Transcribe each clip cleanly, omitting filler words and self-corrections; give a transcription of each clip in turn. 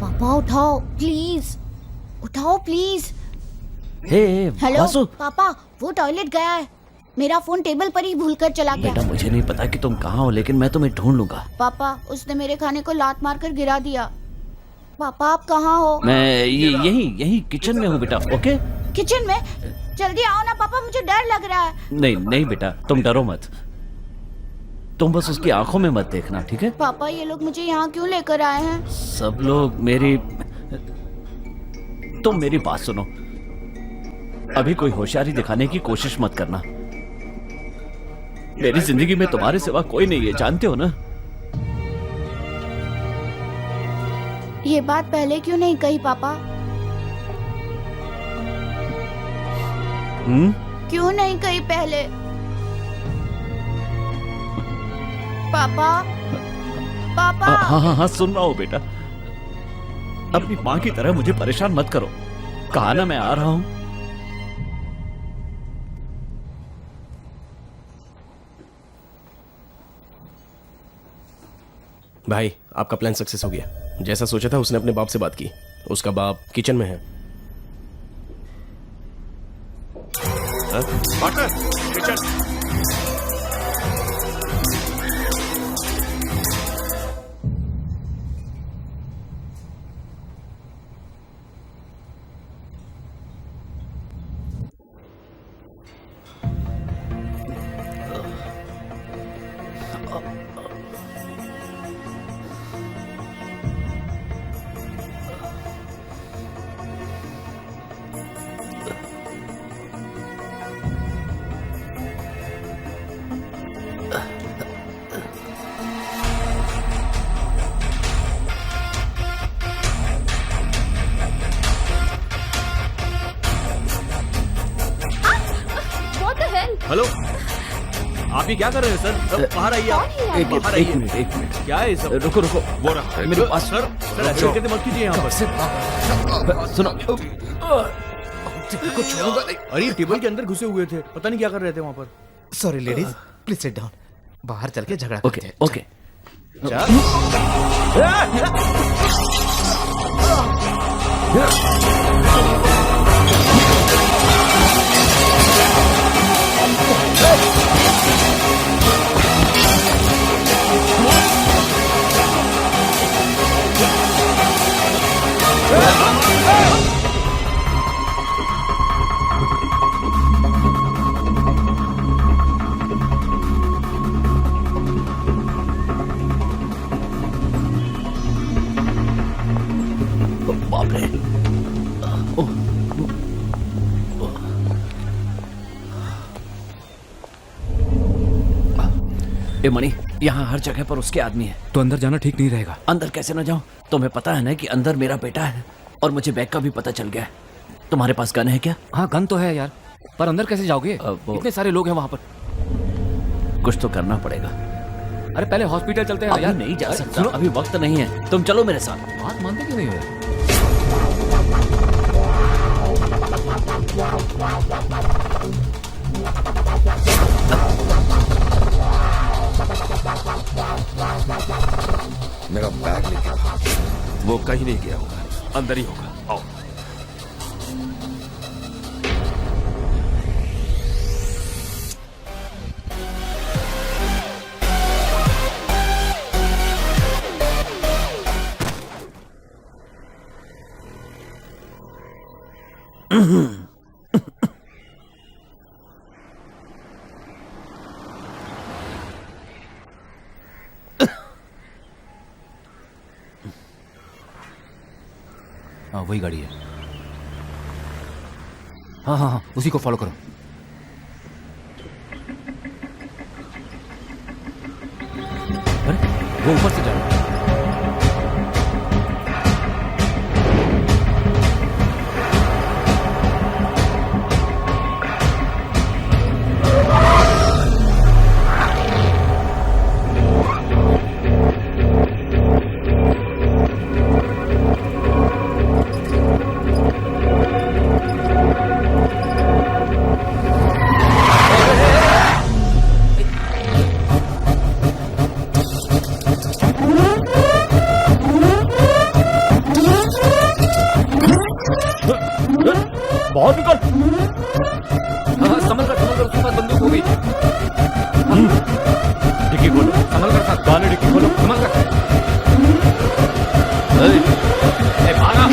पापा उठाओ प्लीज, उठाओ प्लीज। Hey hello Vasu. पापा, वो टॉयलेट गया है, मेरा फोन टेबल पर ही भूलकर चला गया। बेटा मुझे नहीं पता कि तुम कहाँ हो, लेकिन मैं तुम्हें ढूंढ लूंगा। पापा उसने मेरे खाने को लात मारकर गिरा दिया। पापा आप कहाँ हो? मैं यही किचन में हूँ बेटा। ओके किचन में? जल्दी आओ ना पापा, मुझे डर लग रहा है। नहीं नहीं बेटा, तुम डरो मत, तुम बस उसकी आंखों में मत देखना, ठीक है? पापा ये लोग मुझे यहाँ क्यों लेकर आए हैं? सब लोग तुम मेरी बात सुनो, अभी कोई होशियारी दिखाने की कोशिश मत करना। मेरी जिंदगी में तुम्हारे सिवा कोई नहीं है, जानते हो ना? ये बात पहले क्यों नहीं कही पापा? क्यों नहीं कही पहले? पापा पापा। हाँ सुन रहा हूँ बेटा। अपनी माँ की तरह मुझे परेशान मत करो, कहा ना मैं आ रहा हूँ। भाई आपका प्लान सक्सेस हो गया। जैसा सोचा था उसने अपने बाप से बात की, उसका बाप किचन में है। Partner kitchen. हेलो, आप ये क्या कर रहे हैं सर? बाहर आइए आप। बाहर आइए। एक मिनट क्या है ये सब? रुको वो रहा है। मेरे पास। सर हरकतें मत कीजिए यहाँ पर। सुनो, अरे टेबल के अंदर घुसे हुए थे, पता नहीं क्या कर रहे थे वहाँ पर। Sorry ladies, please sit down. बाहर चल के झगड़ा करते ओके हैं। ओके। बाप रे। ए मणि, यहाँ हर जगह पर उसके आदमी है। तो अंदर जाना ठीक नहीं रहेगा। अंदर कैसे ना जाऊं? तुम्हें पता है ना कि अंदर मेरा बेटा है, और मुझे बैग का भी पता चल गया है। तुम्हारे पास गन है क्या? हाँ गन तो है यार, पर अंदर कैसे जाओगे? इतने सारे लोग हैं वहाँ पर। कुछ तो करना पड़ेगा। अरे पहले हॉस्पिटल चलते हैं अभी यार। नहीं जा अरे सकता, सुनो, अभी वक्त नहीं है। तुम चलो मेरे साथ। बात मानते क्यों नहीं हो यार? मेरा बैग लेके भाग। वो कहीं नहीं गया होगा, अंदर ही होगा। आओ। हाँ वही गाड़ी है। हाँ हाँ हाँ, उसी को फॉलो करो। अरे वो ऊपर से जा रहा है। बहुत निकल। हाँ, संभल कर उसके पास बंदूक होगी। डिक्की खोलो, संभल कर साथ। गाने डिक्की खोलो। संभल कर। ए, भागा।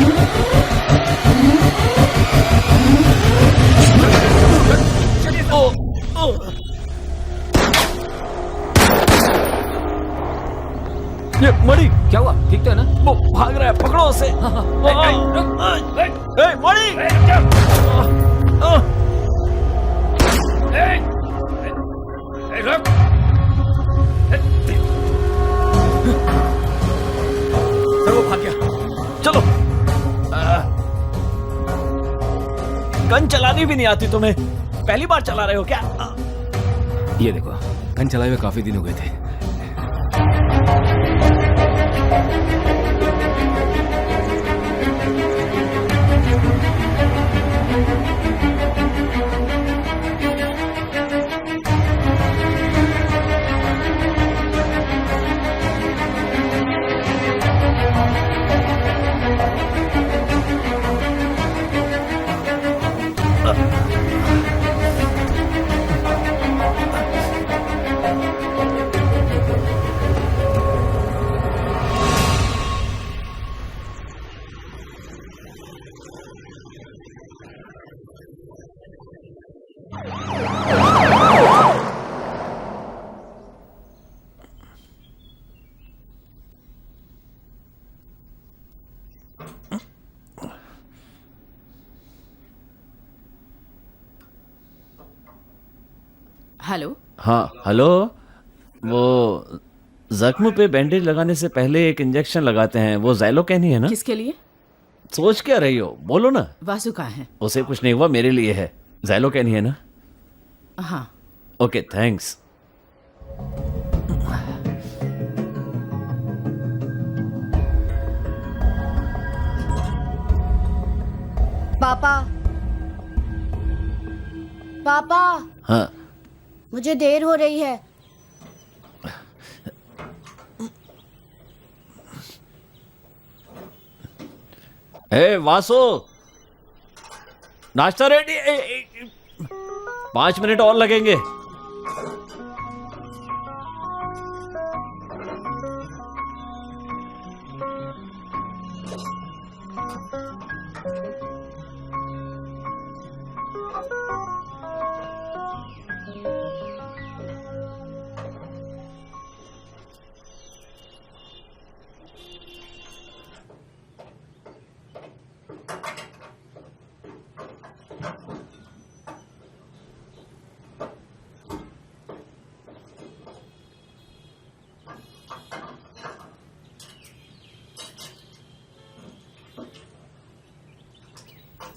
ये मणि, क्या हुआ? ठीक तो है ना? वो भाग रहा है, पकड़ो उसे। ए, मणि! सर वो भाग गया। चलो। गन चलानी भी नहीं आती तुम्हें? पहली बार चला रहे हो क्या? ये देखो, गन चलाए हुए काफी दिन हो गए थे। हेलो। हाँ हेलो। वो जख्म पे बैंडेज लगाने से पहले एक इंजेक्शन लगाते हैं, वो ज़ैलोकैन ही है ना? किसके लिए? सोच क्या रही हो, बोलो ना। वासु कहाँ है? उसे कुछ नहीं हुआ, मेरे लिए है। ज़ैलोकैन ही है ना? हाँ। Okay thanks. पापा, पापा, हाँ मुझे देर हो रही है। ए वासु, नाश्ता रेडी। 5 मिनट और लगेंगे।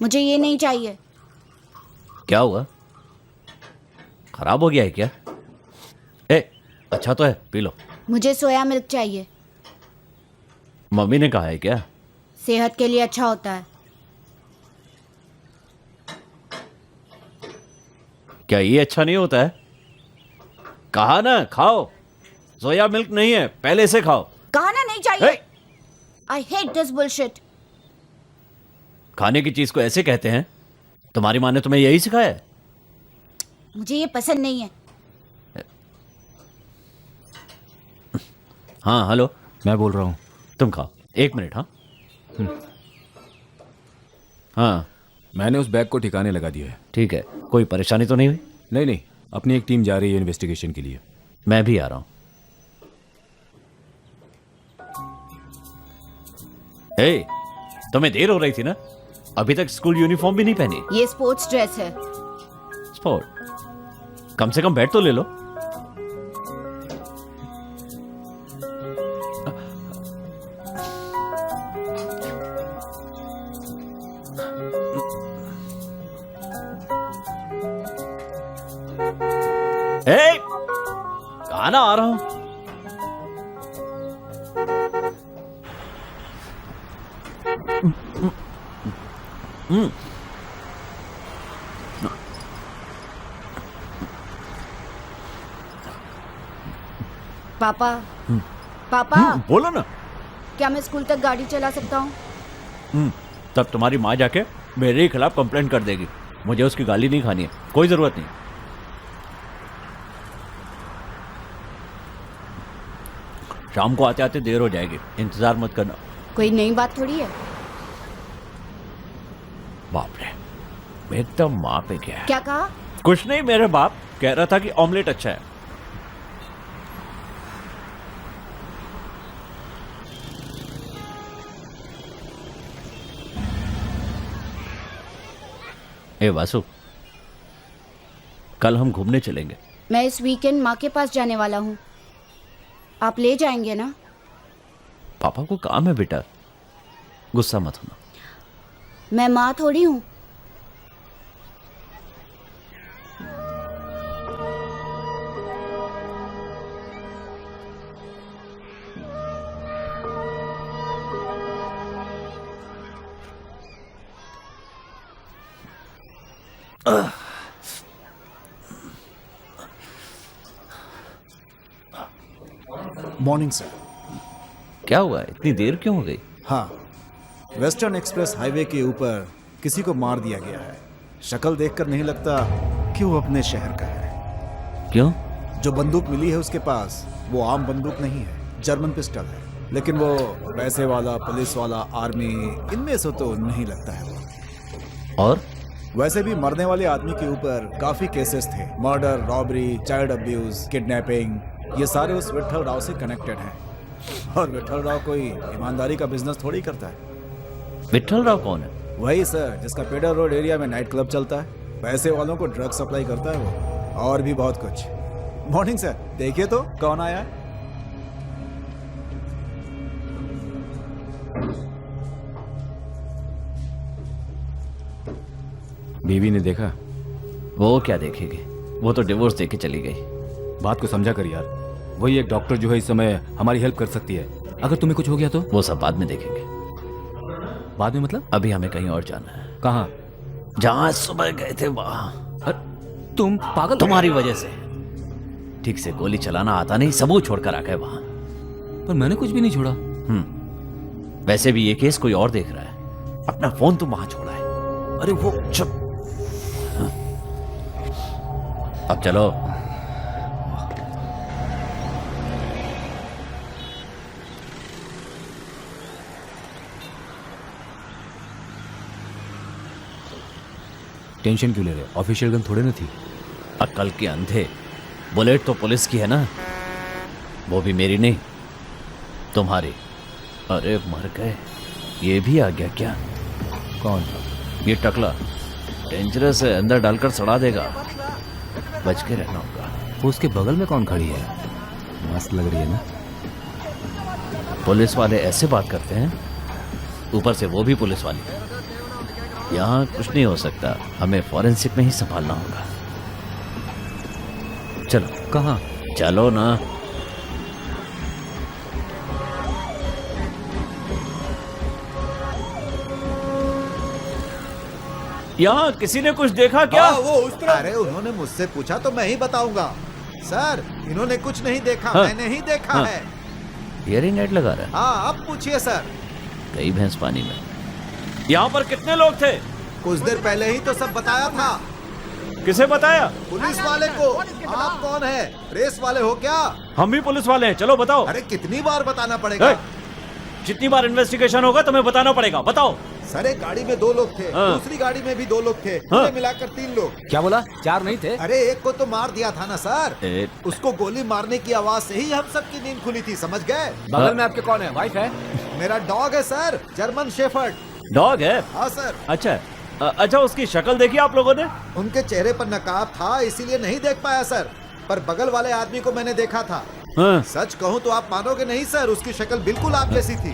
मुझे ये नहीं चाहिए। क्या हुआ, खराब हो गया है क्या? ए अच्छा तो है, पी लो। मुझे सोया मिल्क चाहिए। मम्मी ने कहा है क्या? सेहत के लिए अच्छा होता है। क्या ये अच्छा नहीं होता है? कहा ना खाओ। सोया मिल्क नहीं है, पहले से खाओ। कहा ना नहीं चाहिए। ए, आई हेट दिस बुलशिट। खाने की चीज को ऐसे कहते हैं? तुम्हारी माँ ने तुम्हें यही सिखाया है? मुझे ये पसंद नहीं है। हाँ हेलो, मैं बोल रहा हूँ। तुम खाओ। 1 मिनट। हाँ हाँ मैंने उस बैग को ठिकाने लगा दिया है। ठीक है, कोई परेशानी तो नहीं हुई? नहीं नहीं, अपनी एक टीम जा रही है इन्वेस्टिगेशन के लिए। मैं भी आ रहा हूं। ए, तुम्हें देर हो रही थी ना? अभी तक स्कूल यूनिफॉर्म भी नहीं पहनी। ये स्पोर्ट्स ड्रेस है। स्पोर्ट? कम से कम बैट तो ले लो। ए, कहाँ ना आ रहा हूं। पापा, पापा, बोलो ना। क्या मैं स्कूल तक गाड़ी चला सकता हूँ? तब तुम्हारी माँ जाके मेरे ही खिलाफ कंप्लेंट कर देगी। मुझे उसकी गाली नहीं खानी है, कोई जरूरत नहीं। शाम को आते आते देर हो जाएगी, इंतजार मत करना। कोई नई बात थोड़ी है। बाप रे, एकदम माँ पे क्या है। क्या कहा? कुछ नहीं, मेरे बाप कह रहा था कि ऑमलेट अच्छा है। ए वासु, कल हम घूमने चलेंगे। मैं इस वीकेंड माँ के पास जाने वाला हूँ, आप ले जाएंगे ना? पापा को काम है बेटा, गुस्सा मत होना। मैं माँ थोड़ी हूँ। Morning sir. क्या हुआ, इतनी देर क्यों हो गई? हाँ, वेस्टर्न एक्सप्रेस हाईवे के ऊपर किसी को मार दिया गया है। शक्ल देखकर नहीं लगता कि वो अपने शहर का है। क्यों? जो बंदूक मिली है उसके पास वो आम बंदूक नहीं है, जर्मन पिस्टल है। लेकिन वो पैसे वाला, पुलिस वाला, आर्मी, इनमें से तो नहीं लगता है वो। और वैसे भी मरने वाले आदमी के ऊपर काफी केसेस थे, murder, robbery, child abuse, kidnapping. ये सारे उस विठल राव से कनेक्टेड हैं। और विठल राव कोई ईमानदारी का बिजनेस थोड़ी करता है। विठल राव कौन है? वही सर, जिसका पेडर रोड एरिया में नाइट क्लब चलता है, पैसे वालों को ड्रग सप्लाई करता है वो, और भी बहुत कुछ। मॉर्निंग सर, देखिए तो कौन आया है। बीवी ने देखा? वो क्या देखेगी, वो तो डिवोर्स देके चली गई। बात को समझा कर यार, वही एक डॉक्टर जो है इस समय हमारी हेल्प कर सकती है। अगर तुम्हें कुछ हो गया तो? वो सब बाद में देखेंगे। बाद में मतलब? अभी हमें कहीं और जाना है। कहाँ? जहाँ सुबह गए थे वहाँ। तुम पागल? तुम्हारी वजह से। ठीक से गोली चलाना आता नहीं, सबूत छोड़कर आ गए वहाँ। पर मैंने कुछ भी नहीं छोड़ा। वैसे भी ये केस कोई और देख रहा है। अपना फोन तुम वहाँ छोड़ा है। अरे वो चुप। अब चलो। टेंशन क्यों ले रहे? ऑफिशियल गन थोड़े ना थी। अक्ल के अंधे, बुलेट तो पुलिस की है ना, वो भी मेरी नहीं, तुम्हारी। अरे मर गए, ये भी आ गया क्या? कौन? ये टकला डेंजरस है, अंदर डालकर सड़ा देगा, बच के रहना होगा। वो उसके बगल में कौन खड़ी है? मस्त लग रही है ना? पुलिस वाले ऐसे बात करते हैं, ऊपर से वो भी पुलिस वाले। यहाँ कुछ नहीं हो सकता, हमें फॉरेंसिक में ही संभालना होगा। चलो। कहाँ? चलो ना। यहाँ किसी ने कुछ देखा क्या? वो उस तरफ। अरे उन्होंने मुझसे पूछा तो मैं ही बताऊंगा। सर, इन्होंने कुछ नहीं देखा। हाँ। मैंने ही देखा हाँ। है। हियरिंग एड लगा रहा है। हाँ, अब पूछिए सर। कई भैंस पानी में। यहाँ पर कितने लोग थे? कुछ देर पहले ही तो सब बताया था। किसे बताया? पुलिस वाले को। आप कौन है? प्रेस वाले हो क्या? हम भी पुलिस वाले हैं, चलो बताओ। अरे कितनी बार बताना पड़ेगा? जितनी बार इन्वेस्टिगेशन होगा तुम्हें बताना पड़ेगा, बताओ। सर, एक गाड़ी में 2 लोग थे, हाँ। दूसरी गाड़ी में भी 2 लोग थे, पूरे मिलाकर 3 लोग। क्या बोला? 4 नहीं थे? अरे एक को तो मार दिया था ना सर। उसको गोली मारने की आवाज से ही हम सबकी नींद खुली थी, समझ गए? बगल में आपके कौन है? वाइफ है? मेरा डॉग है सर, जर्मन शेफर्ड। डॉग है? हाँ सर। अच्छा। अच्छा, उसकी शक्ल देखी आप लोगों ने? उनके चेहरे पर नकाब था, इसीलिए नहीं देख पाया सर, पर बगल वाले आदमी को मैंने देखा था। हाँ। सच कहूँ तो आप मानोगे नहीं सर, उसकी शक्ल बिल्कुल आप जैसी थी।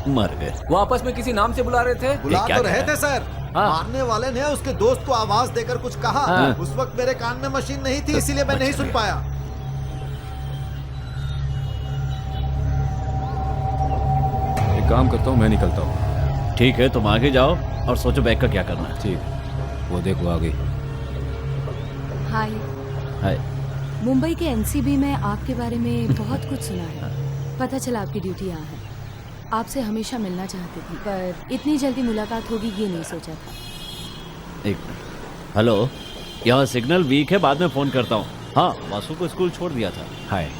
मर गए। वो आपस में किसी नाम से बुला रहे थे? बुला क्या तो कह रहे रहा थे सर। हाँ। मारने वाले ने उसके दोस्त को आवाज देकर कुछ कहा। हाँ। उस वक्त मेरे कान में मशीन नहीं थी, इसीलिए मैं नहीं सुन पाया। एक काम करता हूँ, मैं निकलता हूँ। ठीक है, तुम आगे जाओ और सोचो बैग का क्या करना है। ठीक, वो देखो आ गई। हाय। हाय। मुंबई के एनसीबी में आपके बारे में बहुत कुछ सुना है। पता चला आपकी ड्यूटी यहाँ है। आपसे हमेशा मिलना चाहती थी, पर इतनी जल्दी मुलाकात होगी ये नहीं सोचा था। एक मिनट। हेलो, यहाँ सिग्नल वीक है, बाद में फ़ोन करता हूँ। हाँ, वासु को स्कूल छोड़ दिया था। हाय,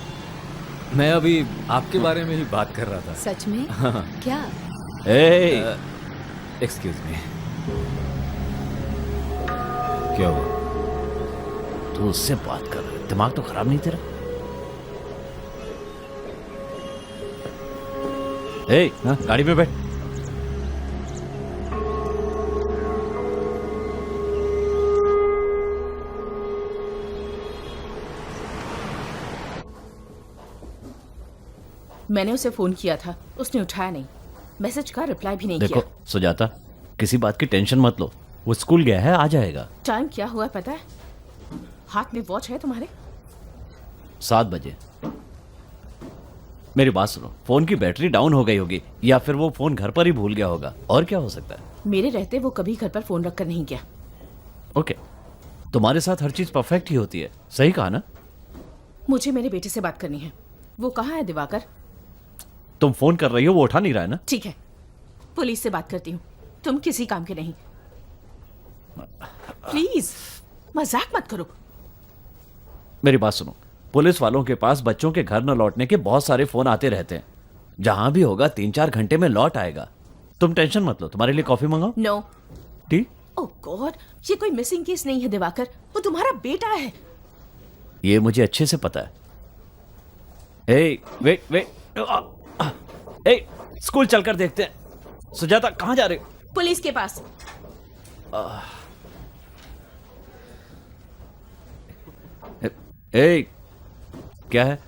मैं अभी आपके बारे में ही बात कर रहा था। सच में? क्या? एक्सक्यूज मी, क्या हुआ? तू उससे बात कर रहा है, दिमाग तो खराब नहीं तेरा? गाड़ी में बैठ। मैंने उसे फोन किया था, उसने उठाया नहीं, मैसेज का रिप्लाई भी नहीं देखो किया। सुजाता, किसी बात की टेंशन मत लो, वो स्कूल गया है, आ जाएगा। टाइम क्या हुआ पता है? हाथ में वॉच है तुम्हारे? 7 बजे। मेरी बात सुनो, फोन की बैटरी डाउन हो गई होगी, या फिर वो फोन घर पर ही भूल गया होगा, और क्या हो सकता है? मेरे रहते वो कभी घर पर फोन रखकर नहीं गया। ओके, तुम्हारे साथ हर चीज परफेक्ट ही होती है, सही कहा ना? मुझे मेरे बेटे से बात करनी है। वो कहाँ है दिवाकर? तुम फोन कर रही हो, वो उठा नहीं रहा है ना? ठीक है, पुलिस से बात करती हूँ, तुम किसी काम के नहीं। प्लीज मजाक मत करो। मेरी बात सुनो, पुलिस वालों के पास बच्चों के घर न लौटने के बहुत सारे फोन आते रहते हैं। जहां भी होगा 3-4 घंटे में लौट आएगा। तुम टेंशन मत लो, तुम्हारे लिए कॉफी मंगाओ? नो। टी? ओह गॉड, ये कोई मिसिंग केस नहीं है दिवाकर, वो तुम्हारा बेटा है। ये मुझे अच्छे से पता है। वेट, स्कूल चलकर देखते हैं। सुजाता, कहां जा रहे हो? पुलिस के पास। क्या है?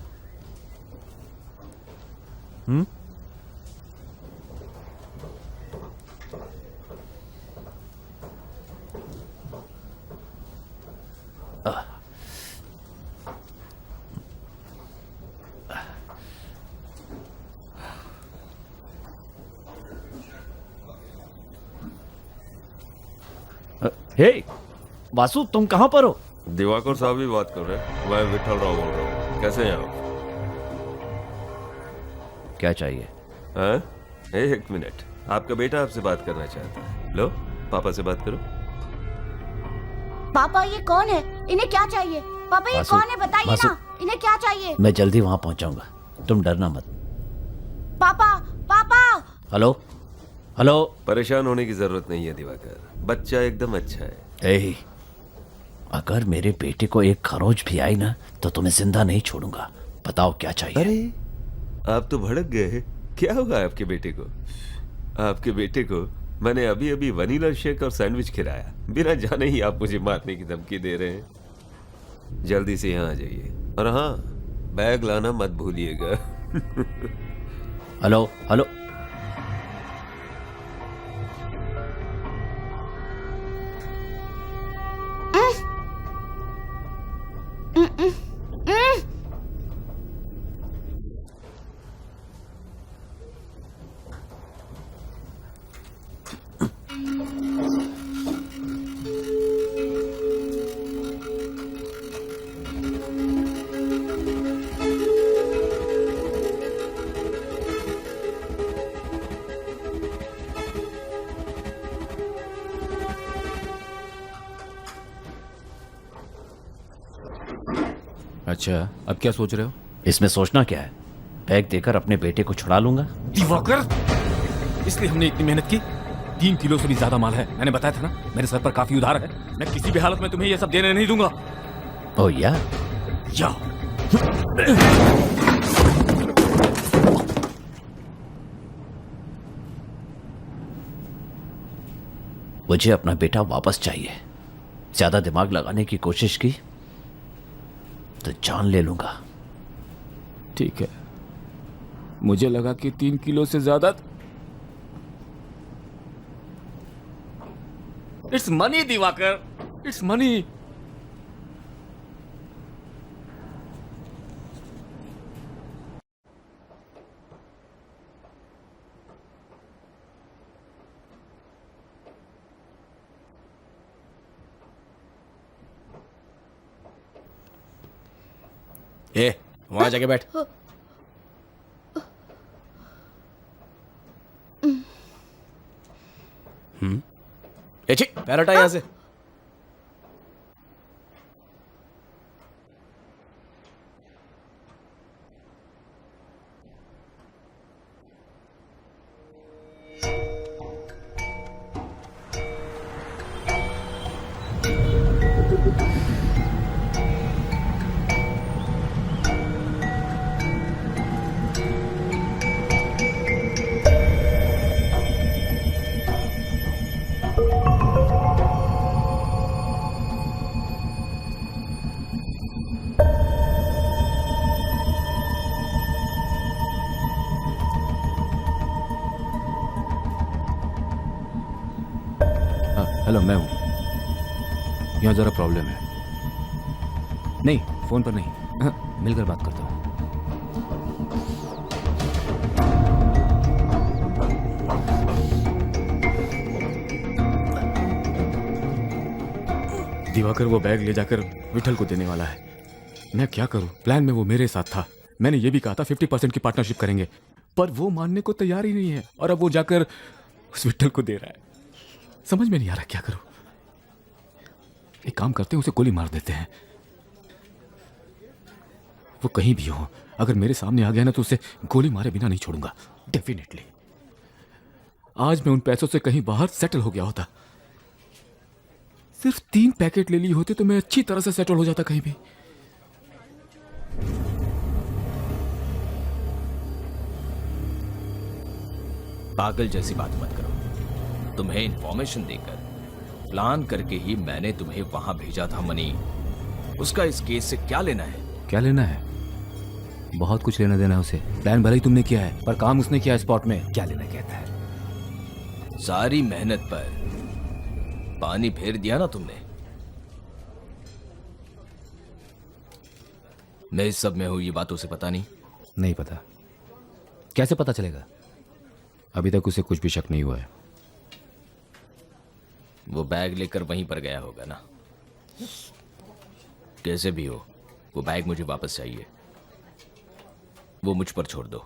वासु, तुम कहां पर हो? दिवाकर साहब ही बात कर रहे हैं। मैं विठल राव बोल रहा हूँ। कैसे हैं आप? क्या चाहिए? हाँ? एक मिनट, आपका बेटा आपसे बात करना चाहता है। लो, पापा से बात करो। पापा ये कौन है? इन्हें क्या चाहिए? पापा ये वासु, कौन है? बताइए वासु। ना, इन्हें क्या चाहिए? मैं जल्दी वहां पहुंच जाऊंगा, तुम डरना मत। पापा, पापा। Hello, hello. परेशान होने की जरूरत नहीं है दिवाकर, बच्चा एकदम अच्छा है। अगर मेरे बेटे को एक खरोच भी आई ना, तो तुम्हें जिंदा नहीं छोड़ूंगा। बताओ क्या चाहिए? अरे आप तो भड़क गए। क्या हुआ आपके बेटे को? आपके बेटे को मैंने अभी अभी वनीला शेक और सैंडविच खिलाया। बिना जाने ही आप मुझे मारने की धमकी दे रहे हैं। जल्दी से यहाँ आ जाइए, और हाँ, बैग लाना मत भूलिएगा। Hello, hello. अच्छा, अब क्या सोच रहे हो? इसमें सोचना क्या है? बैग देकर अपने बेटे को छुड़ा लूंगा। दिवाकर, इसलिए हमने इतनी मेहनत की। 3 किलो से भी ज्यादा माल है। मैंने बताया था ना, मेरे सर पर काफी उधार है। मैं किसी भी हालत में तुम्हें ये सब देने नहीं दूंगा। ओ या? जाओ। मुझे अपना बेटा वापस चाहिए। ज्यादा दिमाग लगाने की कोशिश की तो जान ले लूंगा। ठीक है, मुझे लगा कि 3 किलो से ज्यादा। It's money Diwakar, it's money. वहां जाके बैठ। ए छी, पैर हटा यहाँ से। हेलो, मैं हूँ। यहाँ जरा प्रॉब्लम है। नहीं, फोन पर नहीं, हाँ, मिलकर बात करता हूँ। दिवाकर वो बैग ले जाकर विठल को देने वाला है। मैं क्या करूं? प्लान में वो मेरे साथ था। मैंने ये भी कहा था 50% की पार्टनरशिप करेंगे, पर वो मानने को तैयार ही नहीं है और अब वो जाकर उस विठल को दे रहा है। समझ में नहीं आ रहा क्या करूं। एक काम करते हैं, उसे गोली मार देते हैं। वो कहीं भी हो, अगर मेरे सामने आ गया ना तो उसे गोली मारे बिना नहीं छोड़ूंगा, डेफिनेटली। आज मैं उन पैसों से कहीं बाहर सेटल हो गया होता। सिर्फ 3 पैकेट ले लिए होते तो मैं अच्छी तरह से सेटल हो जाता कहीं भी। पागल जैसी बात मत करो। तुम्हें इंफॉर्मेशन देकर, प्लान करके ही मैंने तुम्हें वहां भेजा था मनी। उसका इस केस से क्या लेना है? क्या लेना है? बहुत कुछ लेना देना है उसे। प्लान भले ही तुमने किया है, पर काम उसने किया स्पॉट में। क्या लेना कहता है? सारी मेहनत पर पानी फेर दिया ना तुमने। मैं इस सब में हूं, ये बात उसे पता नहीं। नहीं पता। कैसे पता चलेगा? अभी तक उसे कुछ भी शक नहीं हुआ है। वो बैग लेकर वहीं पर गया होगा ना। कैसे भी हो, वो बैग मुझे वापस चाहिए। वो मुझ पर छोड़ दो।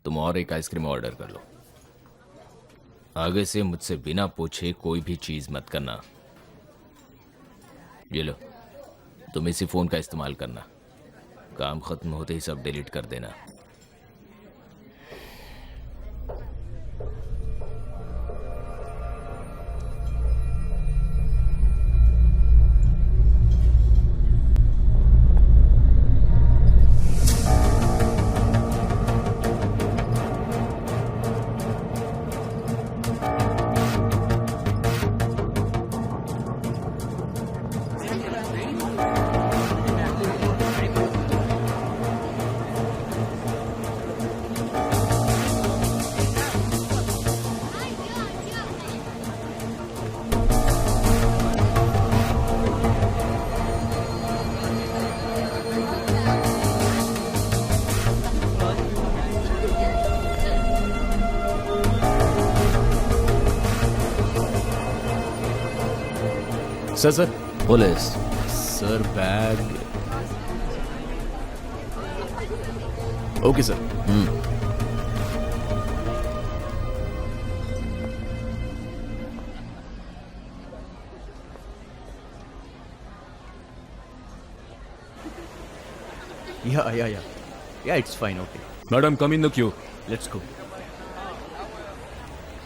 तुम और एक आइसक्रीम ऑर्डर कर लो। आगे से मुझसे बिना पूछे कोई भी चीज मत करना। ये लो, तुम इसी फोन का इस्तेमाल करना। काम खत्म होते ही सब डिलीट कर देना। Sir police. Sir bag. Okay sir. Yeah, it's fine. Okay. Madam, come in the Q. Let's go.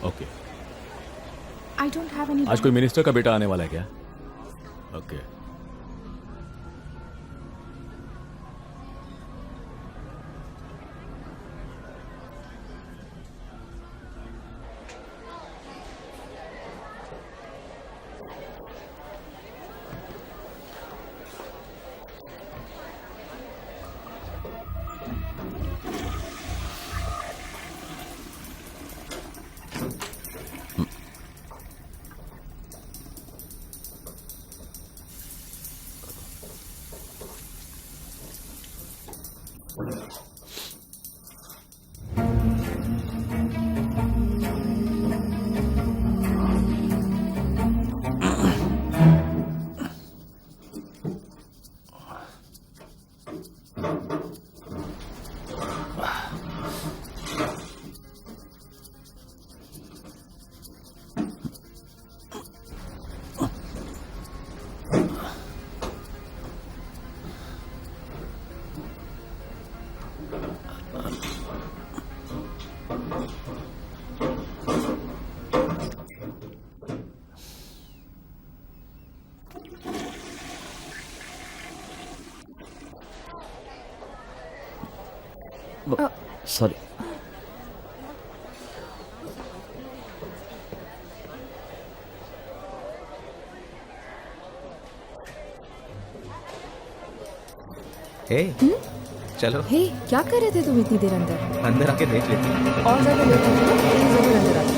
Okay. I don't have any. आज कोई मिनिस्टर का बेटा आने वाला है क्या? ओके। सॉरी। हे, चलो हे, क्या कर रहे थे तुम इतनी देर अंदर? अंदर आके देख लेते। और ज्यादा लेट होती ना, प्लीज जरूर अंदर आओ।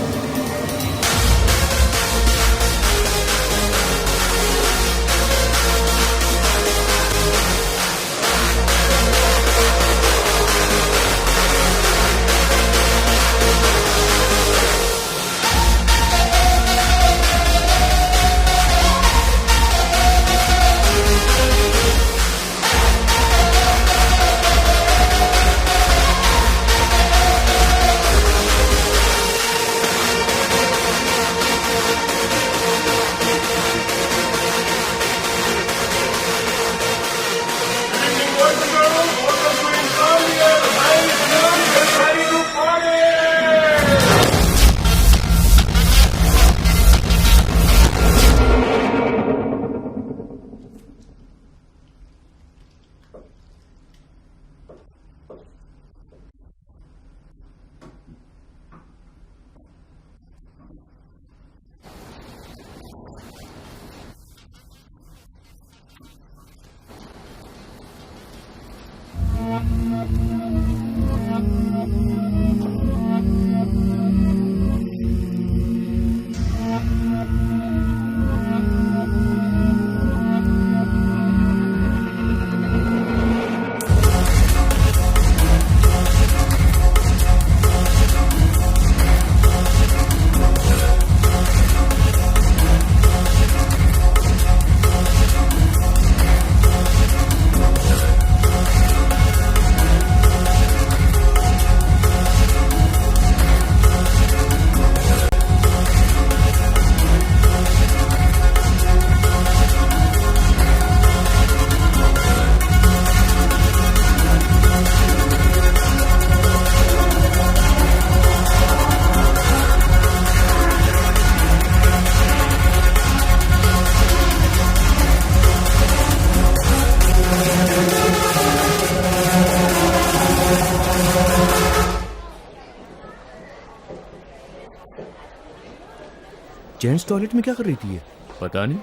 जेंट्स टॉयलेट में क्या कर रही थी ये? पता नहीं।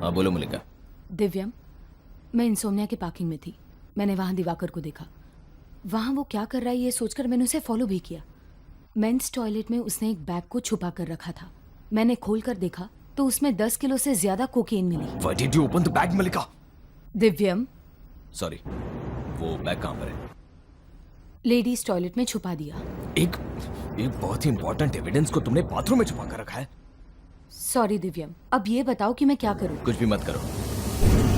हाँ बोलो मलिका। दिव्यम, मैं इंसोमनिया की पार्किंग में थी। मैंने वहां दिवाकर को देखा। वहां वो क्या कर रहा है ये सोचकर मैंने उसे फॉलो भी किया। मेंस टॉयलेट में उसने एक बैग को छुपा कर रखा था। मैंने खोलकर देखा तो उसमें 10 किलो से ज्यादा कोकीन मिली। Why did you open the bag, Mallika? Divyam, sorry, वो बैग कहाँ पर है? लेडीज टॉयलेट में छुपा दिया। एक बहुत ही इंपॉर्टेंट एविडेंस को तुमने बाथरूम में छुपा कर रखा है। सॉरी दिव्यम, अब ये बताओ कि मैं क्या करूं? कुछ भी मत करो,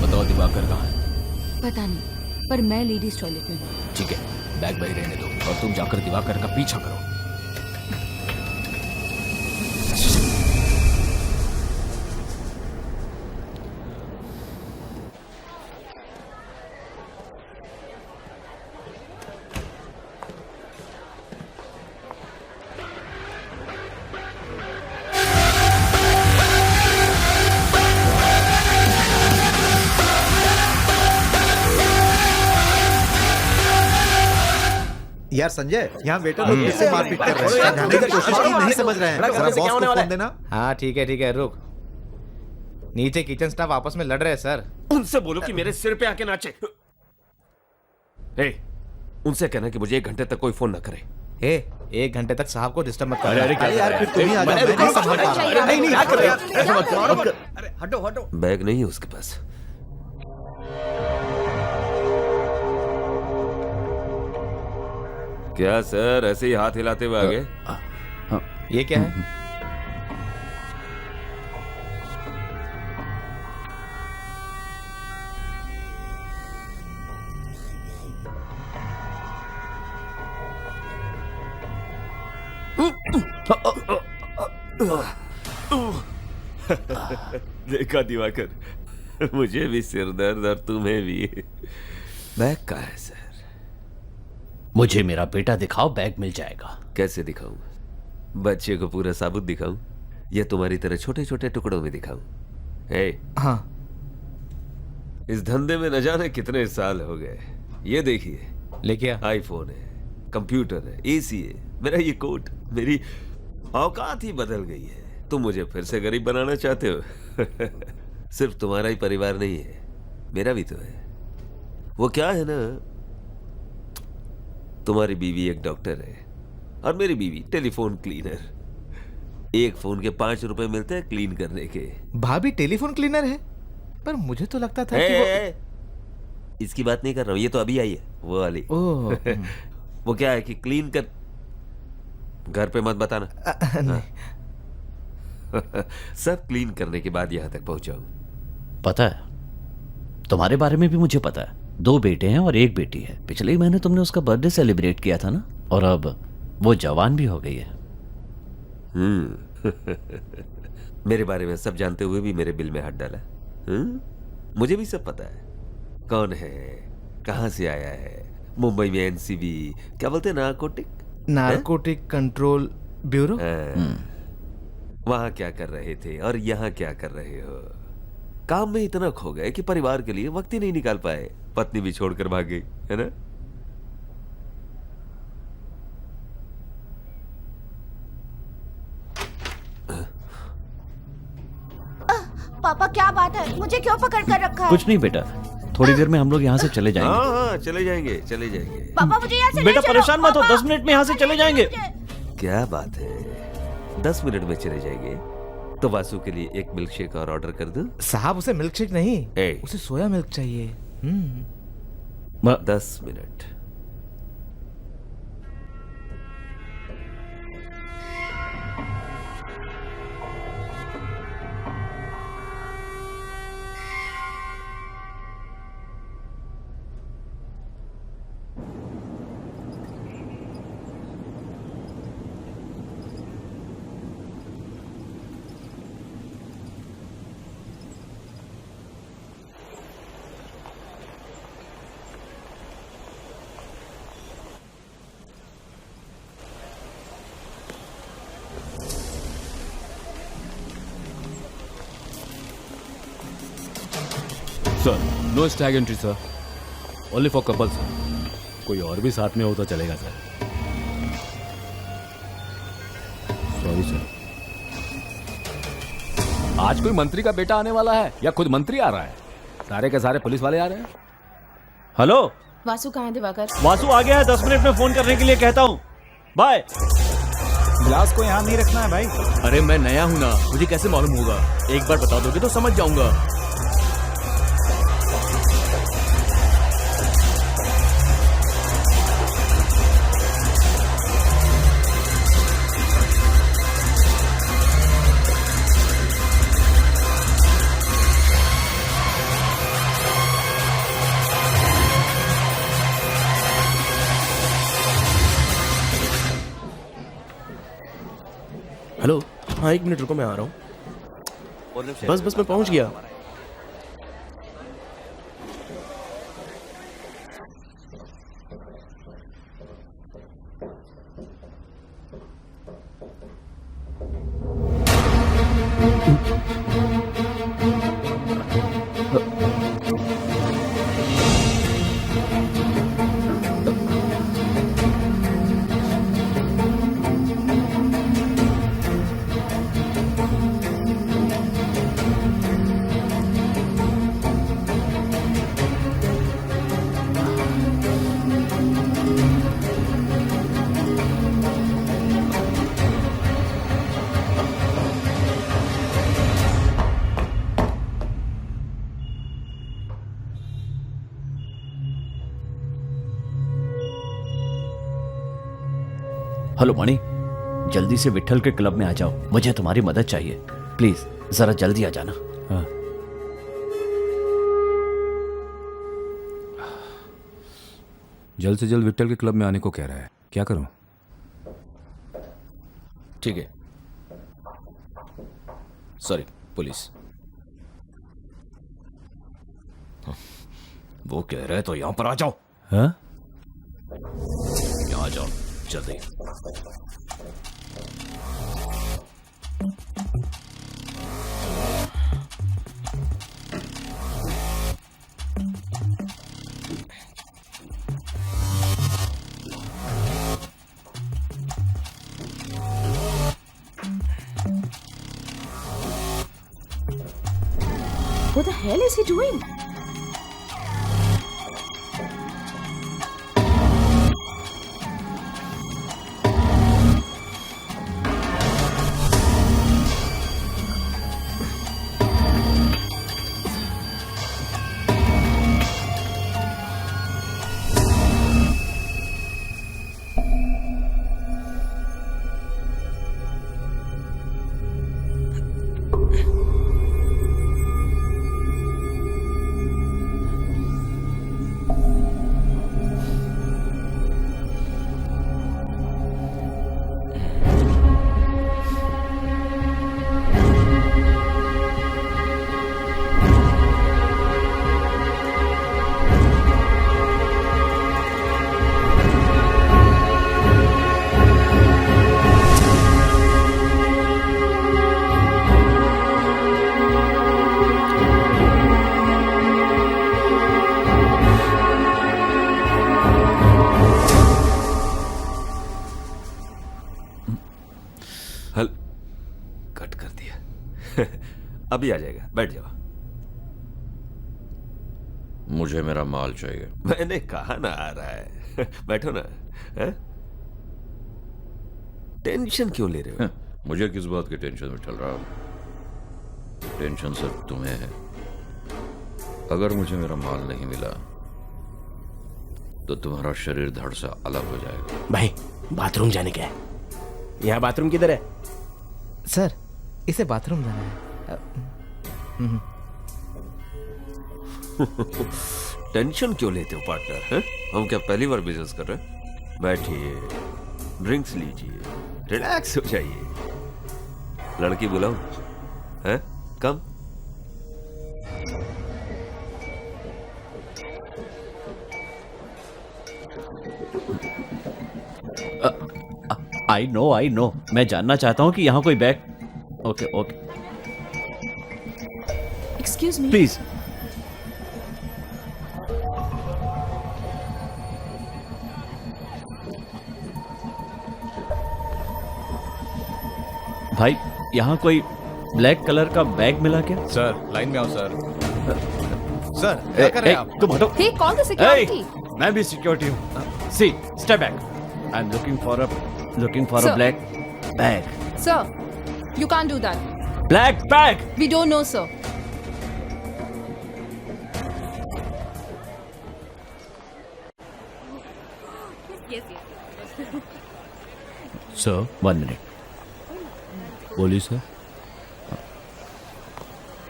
बताओ दिवाकर कहाँ है? पता नहीं, पर मैं लेडीज टॉयलेट में हूँ। ठीक है, बैग वही रहने दो और तुम जाकर दिवाकर का पीछा करो। यार संजय, यहाँ वेटर लोग किससे मारपीट कर रहे हैं? समझाने की कोशिश की, नहीं समझ रहे हैं। जरा बॉस को फोन देना। हाँ ठीक है, रुक। नीचे किचन स्टाफ आपस में लड़ रहे हैं सर। उनसे बोलो कि मेरे सिर पे आके नाचे। उनसे कहना कि मुझे 1 घंटे तक कोई फोन ना करे। 1 घंटे तक साहब को डिस्टर्ब मत कर। अरे यार फिर तुम ही आ जाओ, मैं नहीं संभाल पा रहा। नहीं क्या कर रहे हो? ऐसा मत करो। अरे हटो। बैग नहीं है उसके पास। क्या सर, ऐसे ही हाथ हिलाते हुए आ गए? ये क्या है? देखा दिवाकर, मुझे भी सिर दर्द और तुम्हें भी। बैग कहाँ है सर? मुझे मेरा बेटा दिखाओ, बैग मिल जाएगा। कैसे दिखाऊं? बच्चे को पूरा साबुत दिखाऊं या तुम्हारी तरह छोटे छोटे टुकड़ों में दिखाऊं? हाँ, इस धंधे में न जाने कितने साल हो गए। ये देखिए, लेके आ। आईफोन है, कंप्यूटर है, एसी है, मेरा ये कोट, मेरी औकात ही बदल गई है। तुम मुझे फिर से गरीब बनाना चाहते हो? सिर्फ तुम्हारा ही परिवार नहीं है, मेरा भी तो है। वो क्या है ना, तुम्हारी बीवी एक डॉक्टर है और मेरी बीवी टेलीफोन क्लीनर। एक फोन के 5 रुपए मिलते हैं क्लीन करने के। भाभी टेलीफोन क्लीनर है, पर मुझे तो लगता था कि वो... इसकी बात नहीं कर रहा हूं, ये तो अभी आई है वो वाली। ओह, वो क्या है कि क्लीन कर, घर पे मत बताना। हाँ। सब क्लीन करने के बाद यहां तक पहुंचा हूं। पता है, तुम्हारे बारे में भी मुझे पता है। 2 बेटे हैं और 1 बेटी है। पिछले ही महीने तुमने उसका बर्थडे सेलिब्रेट किया था ना, और अब वो जवान भी हो गई है। मेरे बारे में सब जानते हुए भी मेरे बिल में हाथ डाला। मुझे भी सब पता है, कौन है, कहां से आया है। मुंबई में एनसीबी, क्या बोलते हैं, नारकोटिक कंट्रोल ब्यूरो। वहां क्या कर रहे थे और यहाँ क्या कर रहे हो? काम में इतना खो गए कि परिवार के लिए वक्त ही नहीं निकाल पाए। पत्नी भी छोड़कर भाग गई, है ना? पापा क्या बात है, मुझे क्यों पकड़ कर रखा है? कुछ नहीं बेटा, थोड़ी देर में हम लोग यहाँ से चले जाएंगे। हाँ, चले जाएंगे, चले जाएंगे। पापा मुझे यहाँ से बेटा ले चलो। परेशान मत हो, पापा, 10 मिनट में यहाँ से चले जाएंगे। क्या बात है, 10 मिनट में चले जाएंगे? तो वासु के लिए एक मिल्क शेक और ऑर्डर कर दूं? साहब, उसे मिल्क शेक नहीं, ए। उसे सोया मिल्क चाहिए। 10 मिनट। Sir, no stag entry sir, only for couples. कोई और भी साथ में हो तो चलेगा सर। Sorry sir. आज कोई मंत्री का बेटा आने वाला है या खुद मंत्री आ रहा है? सारे के सारे पुलिस वाले आ रहे हैं। हेलो, वासु कहाँ है दिवाकर? वासु आ गया है, 10 मिनट में फोन करने के लिए कहता हूँ। बाय। ग्लास को यहाँ नहीं रखना है भाई। अरे मैं नया हूं ना, मुझे कैसे मालूम होगा? एक बार बता दोगे तो समझ जाऊंगा। हेलो, हाँ 1 मिनट रुको, मैं आ रहा हूँ। बस मैं पहुँच गया। हेलो मणि, जल्दी से विट्ठल के क्लब में आ जाओ, मुझे तुम्हारी मदद चाहिए। प्लीज जरा जल्दी आ जाना। हाँ। जल्द से जल्द विट्ठल के क्लब में आने को कह रहा है, क्या करूं? ठीक है, सॉरी पुलिस। वो कह रहे तो यहां पर आ जाओ। हाँ? यहां आ जाओ जल्दी। What the hell is he doing? हल कट कर दिया। अभी आ जाएगा, बैठ जाओ। मुझे मेरा माल चाहिए। मैंने कहा ना आ रहा है। बैठो ना। है? टेंशन क्यों ले रहे हो? मुझे किस बात की टेंशन में चल रहा हूं? टेंशन सिर्फ तुम्हें है। अगर मुझे मेरा माल नहीं मिला तो तुम्हारा शरीर धड़ से अलग हो जाएगा। भाई बाथरूम जाने का है। यहाँ बाथरूम किधर है? सर इसे बाथरूम जाना है। टेंशन क्यों लेते हो पार्टनर? हैं? हम क्या पहली बार बिजनेस कर रहे हैं? बैठिए, ड्रिंक्स लीजिए, रिलैक्स हो जाइए। लड़की बुलाऊं? हैं? कम। आई नो मैं जानना चाहता हूं कि यहाँ कोई bag. Okay okay Excuse me. Please. भाई यहाँ कोई ब्लैक कलर का बैग मिला क्या? सर लाइन में आओ सर। सर ए, क्या कर रहे ए, हैं आप? तुम हटो। Hey, call the security. Hey, मैं भी सिक्योरिटी हूँ। See step back. I am looking for a Sir. Black bag. Sir, you can't do that. Black bag. We don't know, sir. Sir 1 minute. बोलिए सर।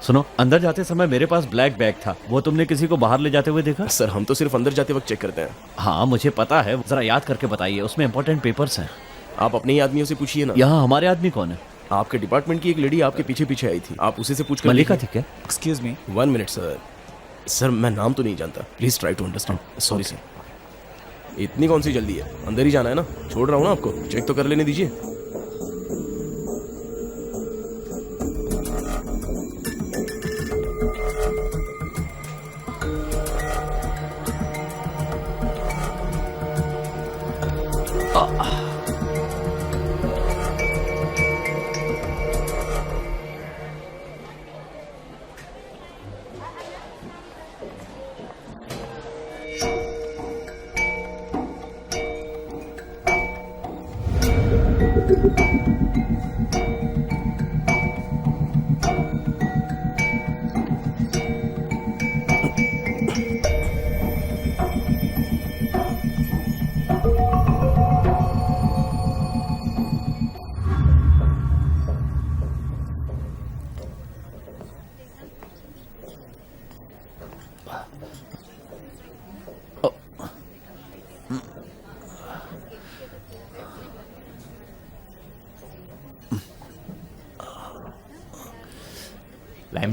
सुनो, अंदर जाते समय मेरे पास black bag था। वो तुमने किसी को बाहर ले जाते हुए देखा? सर हम तो सिर्फ अंदर जाते वक्त चेक करते हैं। हाँ मुझे पता है, जरा याद करके बताइए। उसमें इंपॉर्टेंट पेपर्स हैं। आप अपने ही आदमियों से पूछिए ना। यहाँ हमारे आदमी कौन है? आपके डिपार्टमेंट की एक लेडी आपके पीछे पीछे आई थी। आप उसी से पूछ कर मलिका थी क्या? Excuse me. 1 minute sir. Sir मैं नाम तो नहीं जानता, please try to understand. Sorry sir. इतनी कौन सी जल्दी है? अंदर ही जाना है ना। छोड़ रहा हूँ ना आपको, चेक तो कर लेने दीजिए।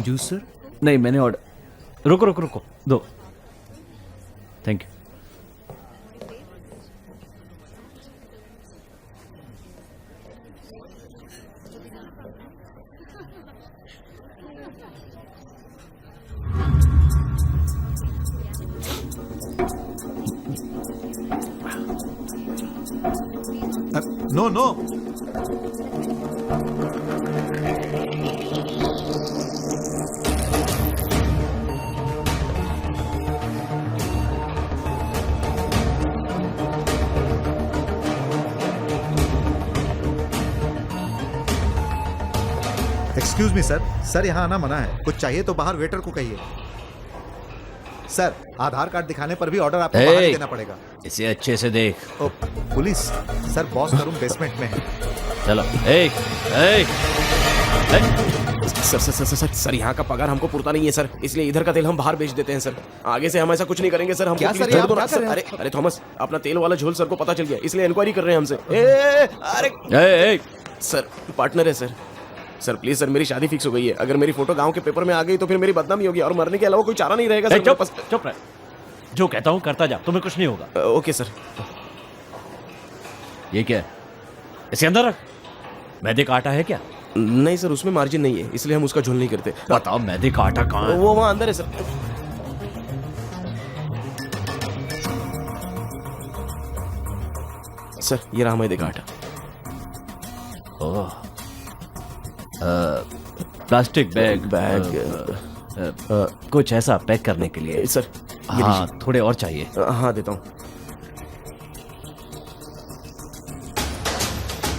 Lime juice sir? नहीं, मैंने ऑर्डर। रुको रुको रुको, दो। Thank you. No no, excuse me sir, यहाँ आना मना है। कुछ चाहिए तो बाहर वेटर को कहिए। सर, आधार कार्ड दिखाने पर भी ऑर्डर आपको बाहर ही देना पड़ेगा। इसे अच्छे से देख। ओ, पुलिस सर, बॉस का रूम बेसमेंट में है। चलो। Sir sir sir sir sir यहाँ का पगार हमको पुरता नहीं है सर, इसलिए इधर का तेल हम बाहर बेच देते हैं सर। आगे से हम ऐसा कुछ नहीं करेंगे सर। हम क्या सर, ये आप क्या कर रहे हैं? अरे थॉमस, अपना तेल वाला झोल सर को पता चल गया, इसलिए इंक्वायरी कर रहे हैं हमसे। अरे सर, पार्टनर है सर। सर प्लीज सर, मेरी शादी फिक्स हो गई है। अगर मेरी फोटो गांव के पेपर में आ गई तो फिर मेरी बदनामी होगी और मरने के अलावा कोई चारा नहीं रहेगा सर। चुप रह। जो कहता हूँ करता जा, तुम्हें कुछ नहीं होगा। Okay sir. ये क्या है? इसे अंदर रख। मैदे का आटा है क्या? नहीं सर, उसमें मार्जिन नहीं है, इसलिए हम उसका झोल नहीं करते। बताओ, मैदे का आटा कहाँ है? वो वहाँ अंदर है सर। सर ये रहा मैदे का आटा। ओह, प्लास्टिक बैग कुछ ऐसा पैक करने के लिए सर। हाँ, थोड़े और चाहिए। हाँ देता हूँ।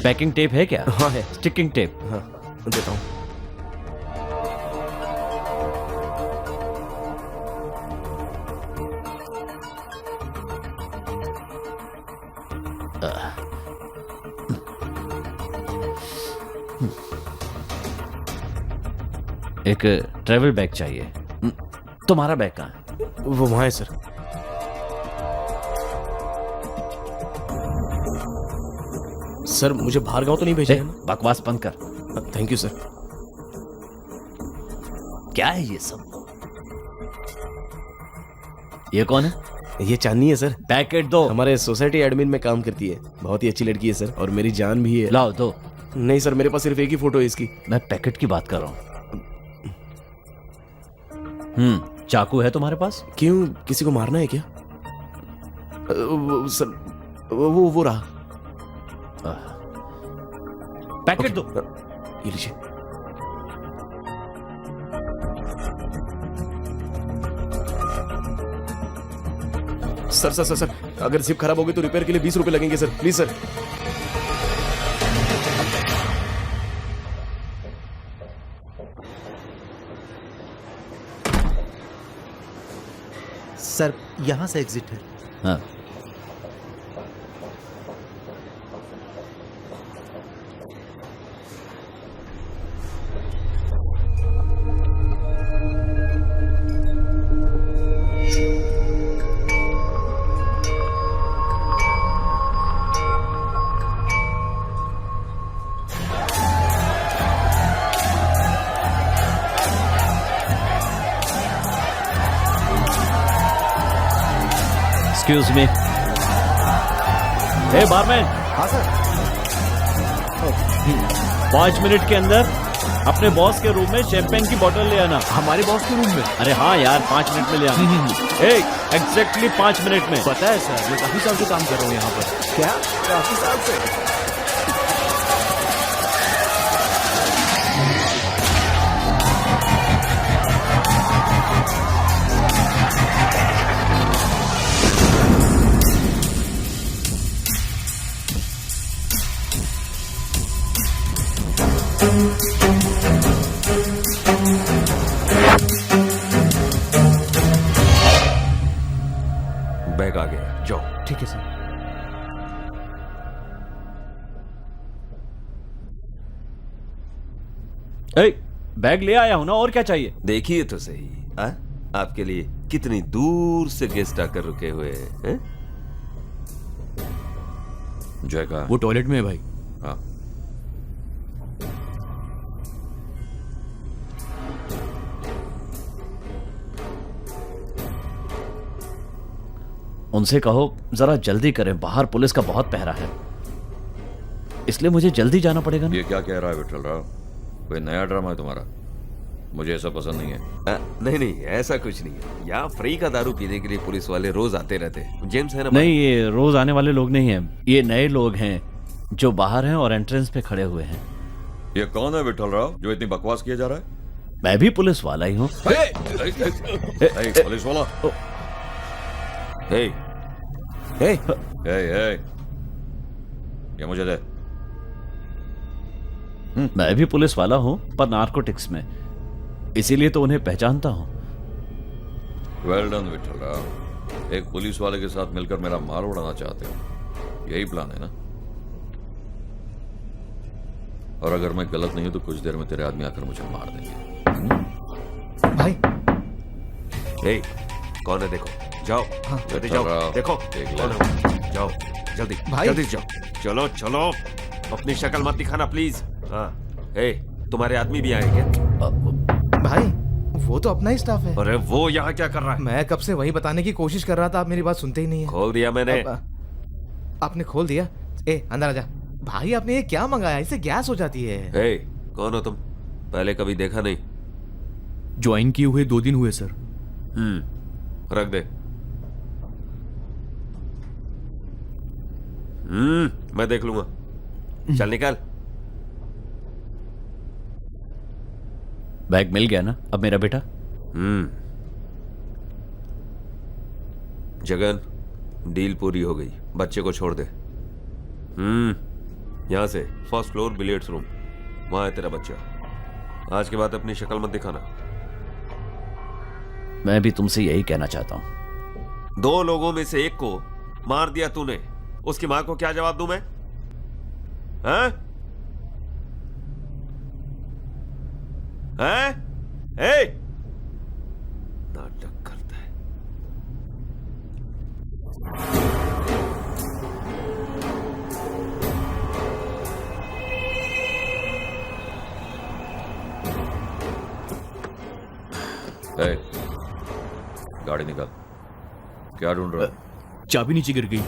पैकिंग टेप है क्या? हाँ है। Sticking tape? हाँ देता हूँ। एक ट्रैवल बैग चाहिए। तुम्हारा बैग कहाँ है? वो वहाँ है सर। सर मुझे बाहर गाँव तो नहीं भेजा है ना? बकवास बंद कर। Thank you sir. क्या है ये सब? ये कौन है? ये चांदनी है सर। पैकेट दो। हमारे सोसाइटी एडमिन में काम करती है, बहुत ही अच्छी लड़की है सर, और मेरी जान भी है। लाओ दो। नहीं सर, मेरे पास सिर्फ एक ही फोटो है इसकी। मैं पैकेट की बात कर रहा हूँ। चाकू है तुम्हारे पास? क्यों, किसी को मारना है क्या? सर वो रहा। पैकेट दो। ये लीजिए। सर सर सर सर, अगर जिप खराब हो गई तो रिपेयर के लिए 20 रुपए लगेंगे सर, प्लीज सर। सर यहाँ से एग्जिट है। हाँ। Excuse me. Hey barman. हाँ सर। 5 मिनट के अंदर अपने बॉस के रूम में शैंपेन की बोतल ले आना। हमारे बॉस के रूम में? अरे हाँ यार, 5 मिनट में ले आना। एग्जैक्टली 5 मिनट में। पता है सर, मैं काफी साल से काम कर रहा हूँ यहाँ पर। क्या? काफी साल से? बैग आ गया, जाओ। ठीक है सर। बैग ले आया हूं ना, और क्या चाहिए? देखिए तो सही, आपके लिए कितनी दूर से गेस्ट आकर रुके हुए हैं। जय का वो टॉयलेट में है भाई। हाँ। उनसे कहो जरा जल्दी करें, बाहर पुलिस का बहुत पहरा है, इसलिए मुझे जल्दी जाना पड़ेगा ना। ये क्या कह रहा है विठल राव? कोई नया ड्रामा है तुम्हारा? मुझे ऐसा पसंद नहीं है। नहीं नहीं, ऐसा कुछ नहीं है। यहाँ फ्री का दारू पीने के लिए पुलिस वाले रोज आते रहते हैं। जेम्स है ना? नहीं, ये रोज आने वाले लोग नहीं हैं, ये नए लोग हैं जो बाहर हैं और एंट्रेंस पे खड़े हुए हैं। ये कौन है विठल राव जो इतनी बकवास किया जा रहा है? मैं भी पुलिस वाला ही हूँ। पुलिस वाला? ये मुझे दे। मैं भी पुलिस वाला हूँ, पर नार्कोटिक्स में, इसीलिए तो उन्हें पहचानता हूँ। वेल डन विठल राव, एक पुलिस वाले के साथ मिलकर मेरा माल उड़ाना चाहते हो, यही प्लान है ना? और अगर मैं गलत नहीं हूं तो कुछ देर में तेरे आदमी आकर मुझे मार देंगे। भाई हे, कौन है देखो, जाओ जल्दी जाओ, देखो कौन है, जाओ जल्दी भाई। जल्दी जाओ, चलो चलो, अपनी शक्ल मत दिखाना प्लीज। हाँ, हे, तुम्हारे आदमी भी आए क्या? भाई वो तो अपना ही स्टाफ है। अरे वो यहाँ क्या कर रहा है? मैं कब से वही बताने की कोशिश कर रहा था, आप मेरी बात सुनते ही नहीं है। खोल दिया मैंने। आपने खोल दिया? ए अंदर आजा। भाई आपने ये क्या मंगाया? इससे गैस हो जाती है। हे, कौन हो तुम? पहले कभी देखा नहीं। ज्वाइन किए हुए 2 दिन हुए सर। रख दे। मैं देख लूंगा। चल निकाल। बैग मिल गया ना अब मेरा बेटा? जगन, डील पूरी हो गई, बच्चे को छोड़ दे। यहां से फर्स्ट फ्लोर बिलियर्ड्स रूम, वहां है तेरा बच्चा। आज के बाद अपनी शक्ल मत दिखाना। मैं भी तुमसे यही कहना चाहता हूं। 2 लोगों में से एक को मार दिया तूने, उसकी मां को क्या जवाब दूं मैं? हैं? हैं? ए! नाटक करता है। ए, गाड़ी निकाल। क्या ढूंढ रहा है? चाबी नीचे गिर गई।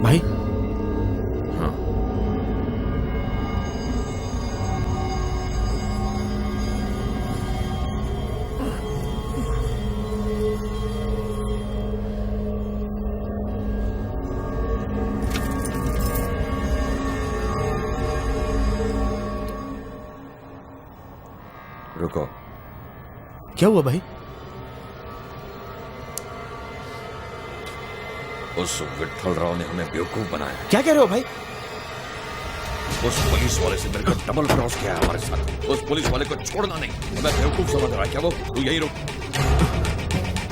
भाई रुको। क्या हुआ भाई? उस विठल राव ने हमें बेवकूफ बनाया। क्या कह रहे हो भाई? उस पुलिस वाले से मिलकर डबल क्रॉस किया हमारे साथ। उस पुलिस वाले को छोड़ना नहीं, हमें बेवकूफ समझ रहा है क्या वो? तू यही रुक,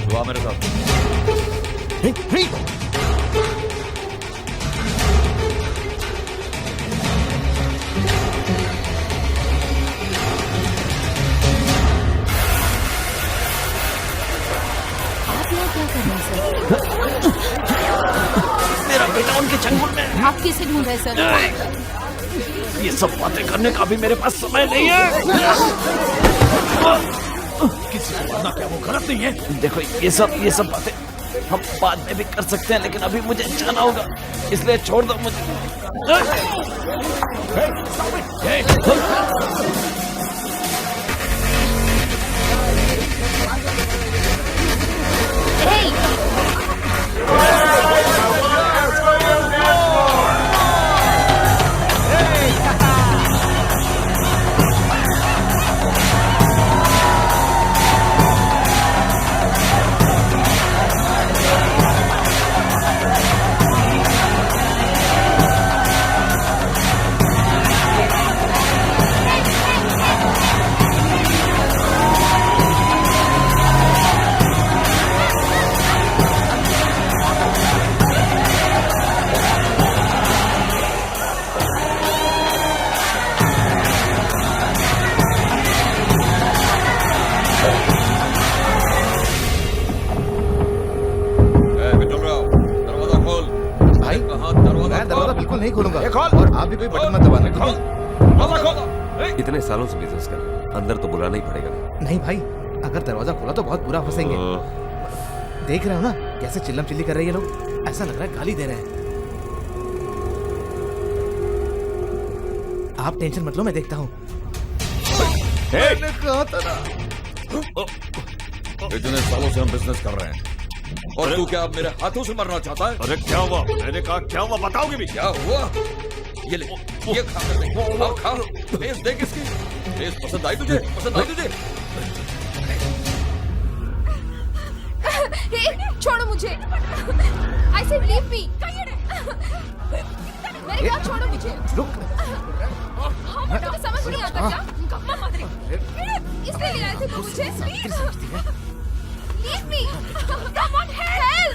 तू आ मेरे साथ। आप यहाँ क्या कर रहे हैं सर? मेरा बेटा उनके चंगुल में है। आप किसे ढूंढ रहे हैं सर? ये सब बातें करने का भी मेरे पास समय नहीं है। किसी को मारना क्या वो गलत नहीं है? देखो ये सब बातें हम बाद में भी कर सकते हैं, लेकिन अभी मुझे जाना होगा, इसलिए छोड़ दो मुझे। बिल्कुल नहीं खोलूंगा। ये खोल। और आप भी कोई बटन मत दबाना। दरवाजा खोल। इतने सालों से बिजनेस कर रहे हैं, अंदर तो बुलाना ही पड़ेगा ना। नहीं भाई, अगर दरवाजा खोला तो बहुत बुरा फंसेंगे। देख रहे हो ना कैसे चिल्लम चिल्ली कर रहे हैं ये लोग, ऐसा लग रहा है गाली दे रहे हैं। आप टेंशन मत लो, मैं देखता हूँ। मैंने कहा था ना। इतने सालों से हम बिजनेस कर रहे हैं और तू क्या अब मेरे हाथों से मरना चाहता है? अरे क्या हुआ? मैंने कहा क्या हुआ बताओगे भी? क्या हुआ? ये ले, ये खा कर देख। खा फेस देख इसकी। फेस पसंद आई तुझे? पसंद आई तुझे? छोड़ो मुझे। I said leave me. मेरे क्या छोड़ो मुझे। रुक। समझ नहीं आता क्या? इसलिए ले आए थे तुम मुझे? Leave me. Someone help.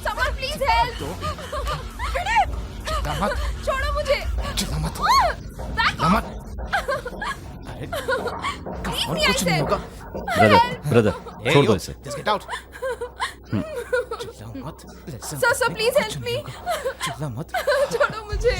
Someone please help. छोड़ो मुझे। चिल्ला मत। Back चिल्ला मत। Leave me, I कुछ नहीं said. होगा। ब्रदर छोड़ दो इसे। Just get out. चिल्लाओ मत। Listen, Sir, please help me. चिल्ला मत। छोड़ो मुझे।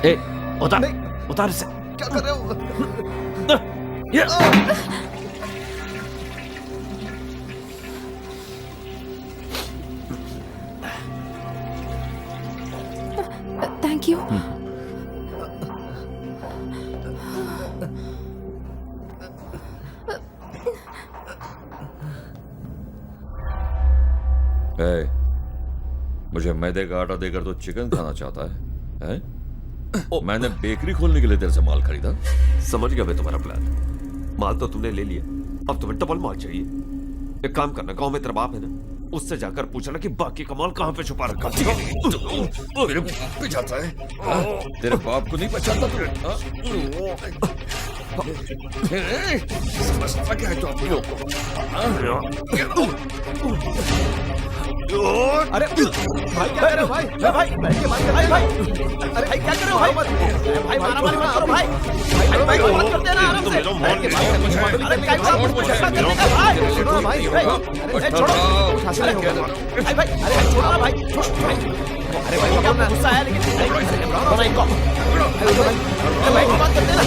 ए, उतार उतार इसे। क्या कर रहे हो? Thank you. मुझे मैदे का आटा देकर तो चिकन खाना चाहता है? मैंने बेकरी खोलने के लिए तेरे से माल खरीदा। समझ गया मैं तुम्हारा प्लान। माल तो तुमने ले लिया, अब तुम्हें डबल माल चाहिए। एक काम करना, गांव में तेरा बाप है ना, उससे जाकर पूछना कि बाकी का माल कहाँ पे छुपा रखा। मेरे बाप पे जाता है? तेरे बाप को नहीं पहचानता तू? समझता क्या है तू अपने लोग को? अरे भाई क्या कर रहे हो भाई? भाई बैठ के बात कर। भाई अरे भाई क्या कर रहे हो भाई? भाई मारा मारी मत करो भाई। भाई को बात करते हैं ना आराम से। बैठ के बात करते हैं। अरे क्या कर रहे हो भाई? सुनो भाई। अरे छोड़ो, कुछ हासिल नहीं होगा। भाई अरे छोड़ो ना भाई। अरे भाई क्या गुस्सा आया लेकिन भाई को भाई को बात करते हैं ना।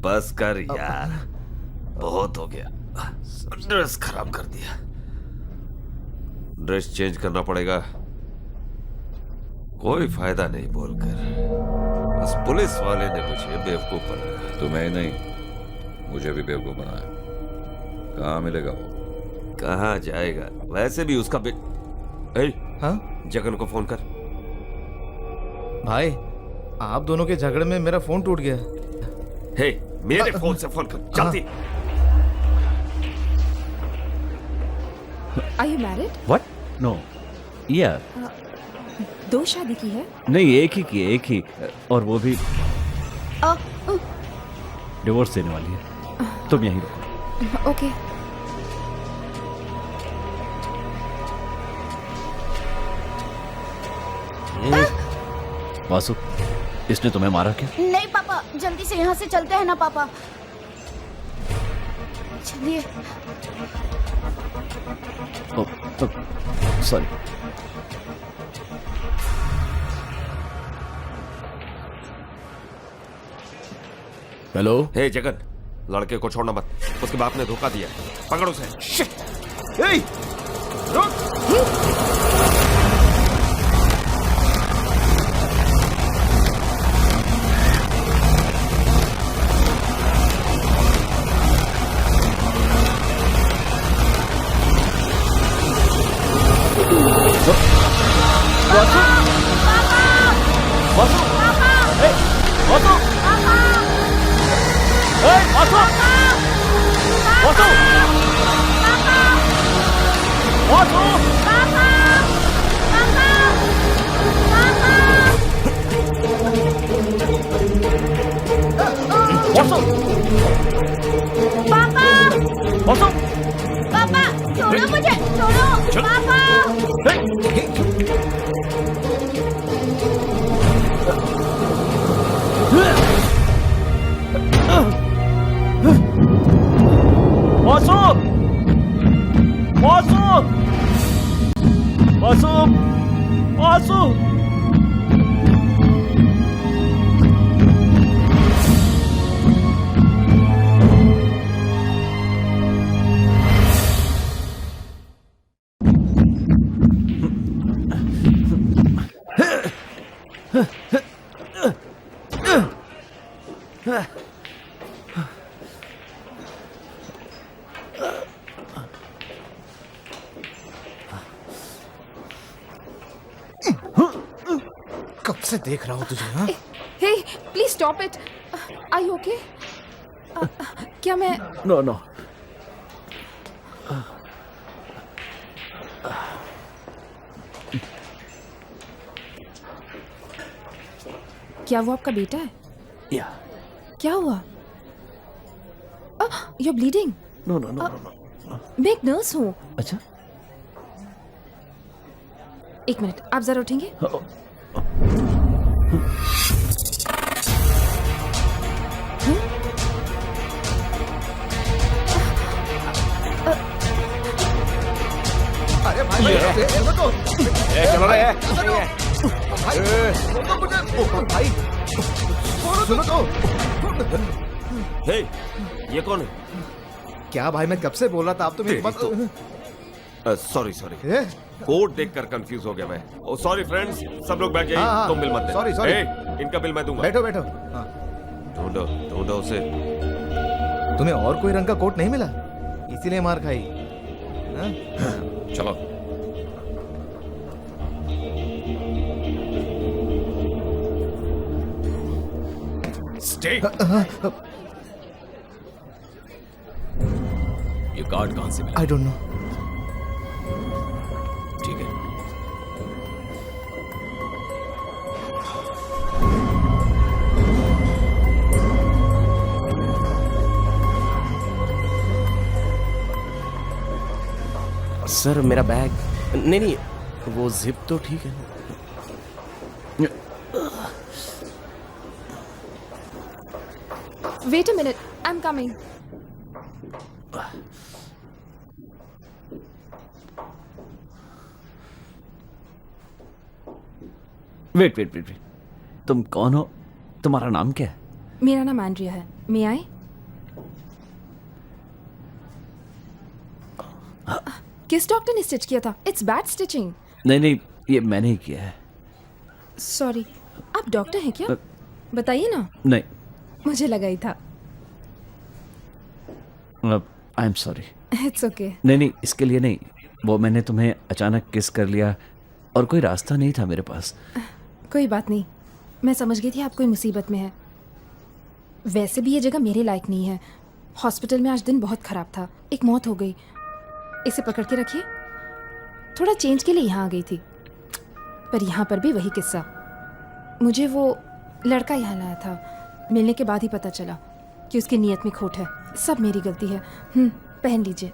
बस कर यार, बहुत हो गया। ड्रेस खराब कर दिया। ड्रेस चेंज करना पड़ेगा। कोई फायदा नहीं बोलकर, बस पुलिस वाले ने मुझे बेवकूफ बनाया। तुम्हें नहीं, मुझे भी बेवकूफ बनाया। कहाँ मिलेगा वो? कहाँ जाएगा? वैसे भी उसका हाँ? जगन को फोन कर। भाई आप दोनों के झगड़े में मेरा फोन टूट गया। हे, मेरे फोन से फोन कर जल्दी। Are you married? What? No. Yeah. दो शादी की है? नहीं, एक ही की है, एक ही, और वो भी डिवोर्स देने वाली है। तुम यहीं रुको। ओके। वासु, इसने तुम्हें मारा क्या? नहीं पापा, जल्दी से यहाँ से चलते हैं ना पापा। चलिए। सॉरी। हेलो। हे जगन, लड़के को छोड़ना मत, उसके बाप ने धोखा दिया, पकड़ उसे। ए, पापा छोड़ो मुझे, छोड़ो पापा। वासु! वासु! वासु! वासु! कब से देख रहा हूँ तुझे। हाँ? Hey please stop it. Are you okay? क्या मैं नो नो। क्या वो आपका बेटा है? या। क्या हुआ? You are bleeding. No no no no. मैं एक नर्स हूँ। अच्छा, एक मिनट, आप जरा उठेंगे? अरे भाई, रुको। चलो रे। भाई, भाई, सुनो तो। हे, ये कौन है? क्या भाई, मैं कब से बोल रहा था, आप तो मेरी बात। सॉरी सॉरी, कोड देखकर कंफ्यूज हो गया मैं। ओ सॉरी फ्रेंड्स, सब लोग बैठ जाइए। हाँ, हाँ, तुम बिल मत दे। sorry, sorry। इनका बिल मैं दूंगा। बैठो बैठो। हाँ। ढूंढो ढूंढो उसे। तुम्हें और कोई रंग का कोट नहीं मिला, इसीलिए मार खाई। हाँ? चलो। स्टे। ये कार्ड कहां से मिला? I don't know. ठीक है। सर मेरा बैग। नहीं नहीं, वो जिप तो ठीक है। Wait a minute, I am coming. Wait wait wait wait, तुम कौन हो? तुम्हारा नाम क्या है? मेरा नाम एंड्रिया है। मे आई? किस डॉक्टर ने स्टिच किया था? It's bad stitching. नहीं नहीं, ये मैंने ही किया है। सॉरी, आप डॉक्टर हैं क्या? बताइए ना। नहीं, मुझे लगा ही था। I am sorry. It's okay. नहीं नहीं, इसके लिए नहीं, वो मैंने तुम्हें अचानक किस कर लिया और कोई रास्ता नहीं था मेरे पास। कोई बात नहीं, मैं समझ गई थी आप कोई मुसीबत में है। वैसे भी ये जगह मेरे लायक नहीं है। हॉस्पिटल में आज दिन बहुत ख़राब था, एक मौत हो गई। इसे पकड़ के रखिए। थोड़ा चेंज के लिए यहाँ आ गई थी, पर यहाँ पर भी वही किस्सा। मुझे वो लड़का यहाँ लाया था, मिलने के बाद ही पता चला कि उसकी नीयत में खोट है। सब मेरी गलती है। पहन लीजिए,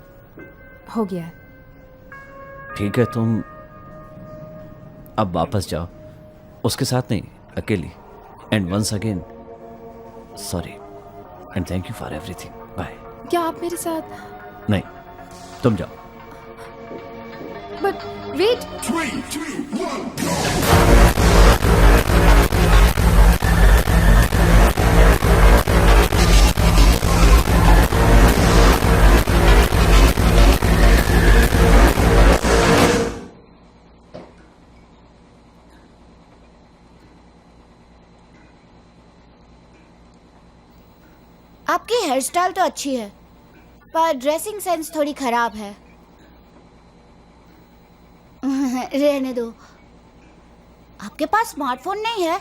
हो गया है। ठीक है, तुम अब वापस जाओ। उसके साथ नहीं, अकेली. And once again sorry and thank you for everything. Bye. क्या आप मेरे साथ? नहीं, तुम जाओ. But wait. आपकी हेयर स्टाइल तो अच्छी है, पर ड्रेसिंग सेंस थोड़ी खराब है. रहने दो. आपके पास स्मार्टफोन नहीं है?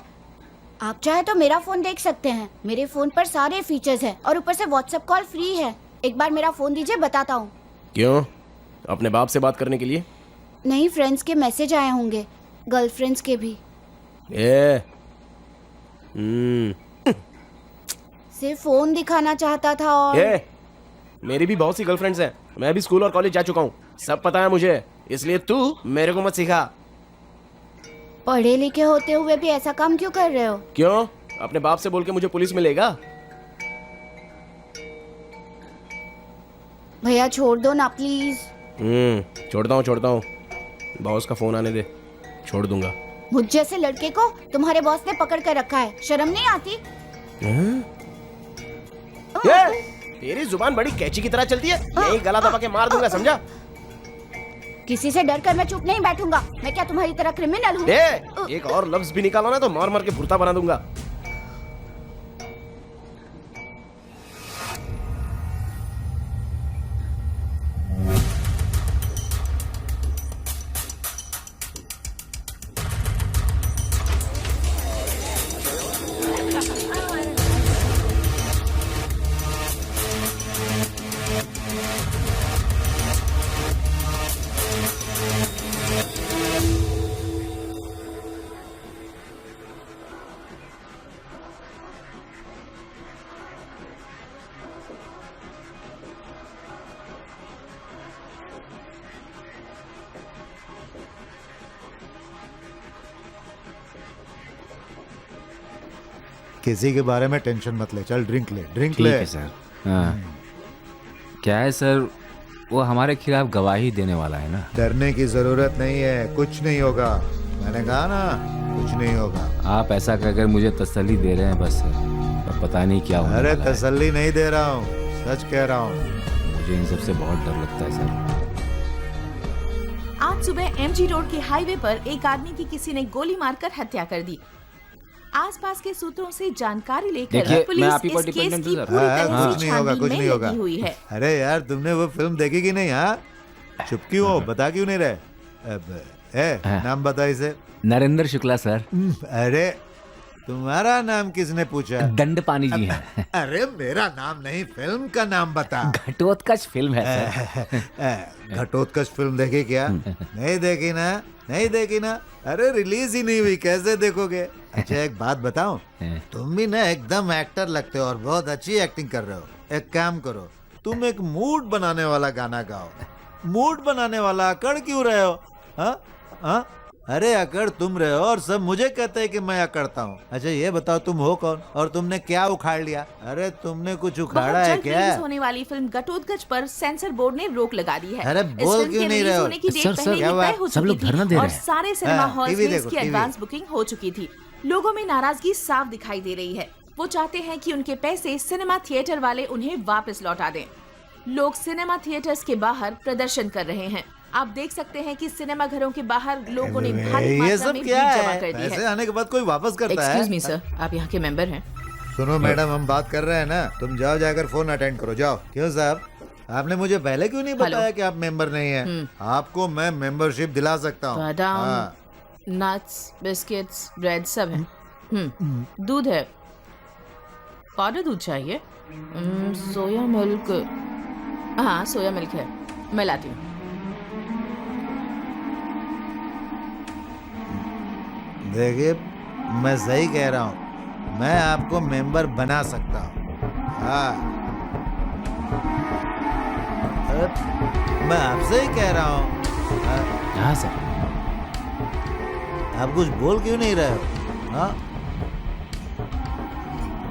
आप चाहे तो मेरा फोन देख सकते हैं. मेरे फोन पर सारे फीचर्स हैं और ऊपर से व्हाट्सएप कॉल फ्री है. एक बार मेरा फोन दीजिए, बताता हूँ. क्यों? अपने बाप से बात करने के लिए? नहीं, फ्रेंड्स के मैसेज आए होंगे, गर्लफ्रेंड्स के भी. सिर्फ फोन दिखाना चाहता था. और मेरी भी बहुत सी गर्लफ्रेंड्स हैं. मैं भी स्कूल और कॉलेज जा चुका हूँ, सब पता है मुझे. इसलिए तू मेरे को मत सिखा. पढ़े लिखे होते हुए भी ऐसा काम क्यों कर रहे हो? क्यों? अपने बाप से बोल के मुझे पुलिस में लेगा? भैया छोड़ दो ना प्लीज. छोड़ता हूँ. बॉस का फोन आने दे, छोड़ दूंगा. मुझ जैसे लड़के को तुम्हारे बॉस ने पकड़ कर रखा है, शर्म नहीं आती? तेरी जुबान बड़ी कैची की तरह चलती है. यही गला दबा के मार दूंगा, समझा? किसी से डर कर मैं चुप नहीं बैठूंगा. मैं क्या तुम्हारी तरह क्रिमिनल हूँ? एक और लफ्ज भी निकाला ना तो मार मार के भुर्ता बना दूंगा. किसी के बारे में टेंशन मत ले. चल ड्रिंक ले. ठीक है सर. हाँ. क्या है सर, वो हमारे खिलाफ गवाही देने वाला है ना. डरने की जरूरत नहीं है, कुछ नहीं होगा. मैंने कहा ना, कुछ नहीं होगा. आप ऐसा कहकर मुझे तसल्ली दे रहे हैं बस सर, पर पता नहीं क्या होने अरे वाला है. तसल्ली नहीं दे रहा हूँ, सच कह रहा हूँ. मुझे इन सबसे बहुत डर लगता है सर. आज सुबह एमजी रोड के हाईवे पर एक आदमी की किसी ने गोली मारकर हत्या कर दी. आसपास के सूत्रों से जानकारी लेकर पुलिस इस केस की पूरी तरह से छानबीन में लगी हुई है. अरे यार, तुमने वो फिल्म देखी कि नहीं? हाँ, चुप क्यों हो? बता क्यों नहीं रहे? नाम बता इसे. नरेंद्र शुक्ला सर. अरे तुम्हारा नाम किसने पूछा? दंडपानी जी हैं. अरे मेरा नाम नहीं, फिल्म का नाम बता. घटोत्कच फिल्म है सर. घटोत्कच फिल्म देखी क्या? नहीं देखी ना? नहीं देखी ना? अरे रिलीज ही नहीं हुई, कैसे देखोगे? अच्छा एक बात बताऊं, तुम भी ना एकदम एक्टर लगते हो और बहुत अच्छी एक्टिंग कर रहे हो. एक काम करो, तुम एक मूड बनाने वाला गाना गाओ. मूड बनाने वाला अकड़ क्यों रहे हो? हाँ? अरे अकड़ तुम रहे हो और सब मुझे कहते हैं कि मैं अकड़ता हूँ. अच्छा ये बताओ, तुम हो कौन और तुमने क्या उखाड़ लिया? अरे तुमने कुछ उखाड़ा है क्या? रिलीज होने वाली फिल्म घटोत्कच पर सेंसर बोर्ड ने रोक लगा दी है. अरे बोल क्यों नहीं रहे हो? सब लोग धरना दे रहे और हैं. सारे सिनेमा हॉल्स में इसकी एडवांस बुकिंग हो चुकी थी. लोगों में नाराजगी साफ दिखाई दे रही है. वो चाहते हैं कि उनके पैसे सिनेमा थिएटर वाले उन्हें वापस लौटा दें. लोग सिनेमा थिएटर्स के बाहर प्रदर्शन कर रहे हैं. आप देख सकते हैं कि सिनेमा घरों के बाहर लोगों ने भारी मात्रा में भीड़ जमा कर दी है. पैसे आने के बाद कोई वापस करता है? एक्सक्यूज मी सर, आप यहाँ के मेंबर हैं. सुनो मैडम, हम बात कर रहे हैं ना. तुम जाओ, जाकर फोन अटेंड करो. जाओ. क्यों साहब, आपने मुझे पहले क्यों नहीं बताया कि आप मेंबर नहीं है? आपको मैं मेंबरशिप दिला सकता हूँ. बादाम, नट्स, बिस्किट्स, ब्रेड सब है. दूध है. पाउडर दूध चाहिए? Soya milk. हाँ सोया मिल्क है, मैं लाती हूँ. देखिए मैं सही कह रहा हूँ, मैं आपको मेंबर बना सकता हूँ. हाँ मैं आपसे ही कह रहा हूँ. हाँ सर. आप कुछ बोल क्यों नहीं रहे हो? हाँ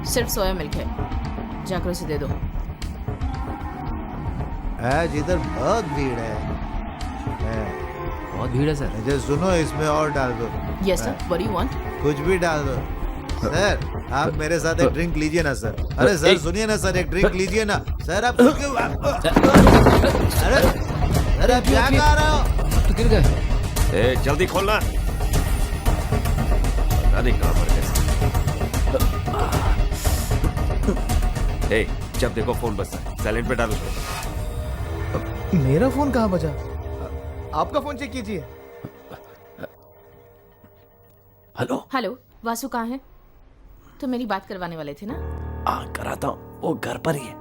सिर्फ सोया मिल्क है, जाकर उसे दे दो। आज इधर बहुत भीड़ है। बहुत भीड़ है सर। मुझे सुनो, इसमें और डाल दो। Yes sir, what do you want? कुछ भी डाल दो। सर आप मेरे साथ एक ड्रिंक लीजिए ना सर। अरे सर सुनिए ना सर, एक ड्रिंक लीजिए ना सर। आप अरे क्या कर रहे हो? तो गिर गए। ए जल्दी खोलना। पता नहीं कहाँ पर गए। ए जब देखो फोन बजता है, साइलेंट पे डालो। मेरा फोन कहाँ बजा? आपका फोन चेक कीजिए। हेलो हेलो, वासु कहाँ है? तो मेरी बात करवाने वाले थे ना? कराता हूँ, वो घर पर ही है।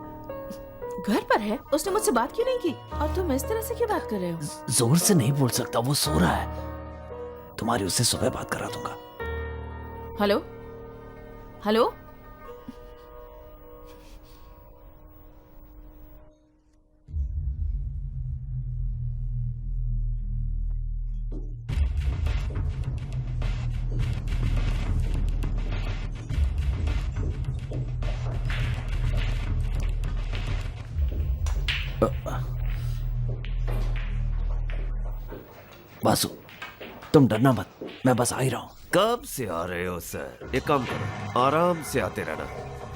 घर पर है? उसने मुझसे बात क्यों नहीं की? और तुम इस तरह से क्यों बात कर रहे हो? जोर से नहीं बोल सकता, वो सो रहा है। तुम्हारी उससे सुबह बात करा दूंगा। हेलो हेलो, वासु तुम डरना मत, मैं बस आ ही रहा हूँ। कब से आ रहे हो सर? एक काम करो, आराम से आते रहना,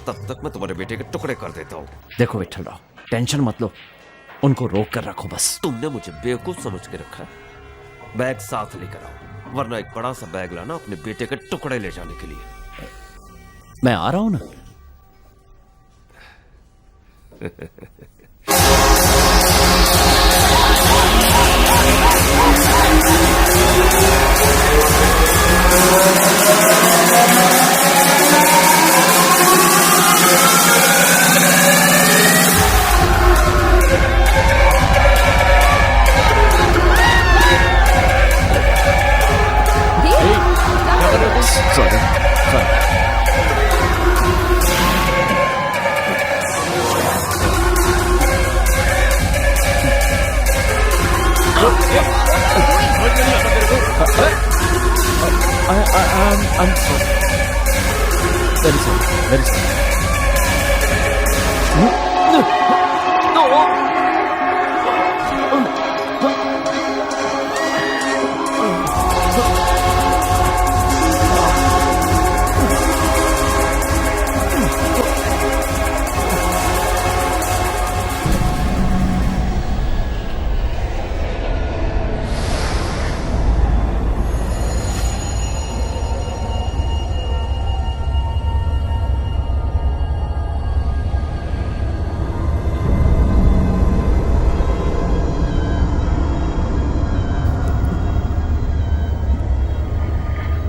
तब तक मैं तुम्हारे बेटे के टुकड़े कर देता हूँ। देखो विठल राव, टेंशन मत लो, उनको रोक कर रखो बस। तुमने मुझे बेवकूफ समझ के रखा है। बैग साथ लेकर आओ, वरना एक बड़ा सा बैग लाना अपने बेटे के टुकड़े ले जाने के लिए। मैं आ रहा हूँ ना। I'm sorry. Very sorry. Very sorry.